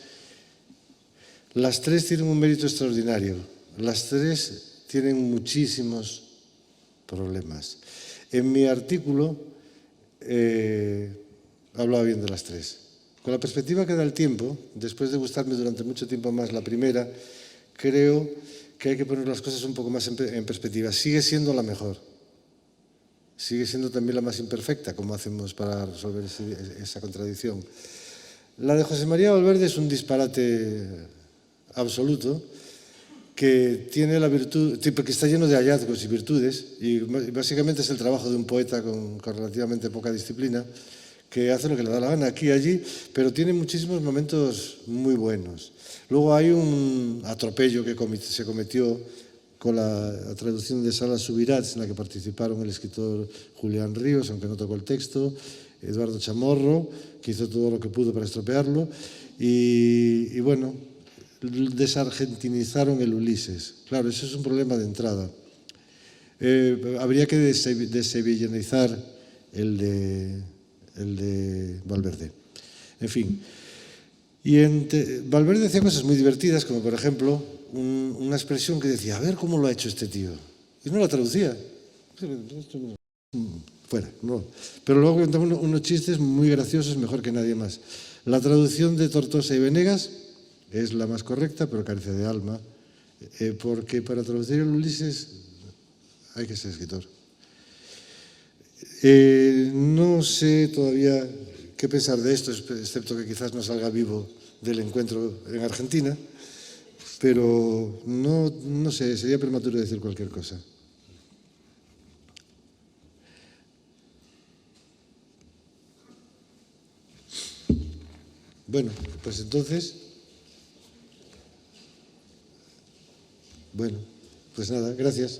Las tres tienen un mérito extraordinario. Las tres tienen muchísimos problemas. En mi artículo hablaba bien de las tres. Con la perspectiva que da el tiempo, después de gustarme durante mucho tiempo más la primera, creo que hay que poner las cosas un poco más en perspectiva. Sigue siendo la mejor. Sigue siendo también la más imperfecta, como hacemos para resolver esa contradicción. La de José María Valverde es un disparate absoluto, que tiene la virtud, que está lleno de hallazgos y virtudes, y básicamente es el trabajo de un poeta con relativamente poca disciplina, que hace lo que le da la gana aquí y allí, pero tiene muchísimos momentos muy buenos. Luego hay un atropello que se cometió con la traducción de Salas Subirats, en la que participaron el escritor Julián Ríos, aunque no tocó el texto, Eduardo Chamorro, que hizo todo lo que pudo para estropearlo, y bueno, desargentinizaron el Ulises. Claro, eso es un problema de entrada. Habría que desevillanizar el de Valverde. En fin. Y Valverde decía cosas muy divertidas, como por ejemplo una expresión que decía, a ver cómo lo ha hecho este tío. Y no la traducía. Fuera, no. Pero luego contaba unos chistes muy graciosos, mejor que nadie más. La traducción de Tortosa y Venegas es la más correcta, pero carece de alma, porque para traducir el Ulises hay que ser escritor. No sé todavía qué pensar de esto, excepto que quizás no salga vivo del encuentro en Argentina, pero no sé, sería prematuro decir cualquier cosa. Bueno, pues entonces... Bueno, pues nada, gracias.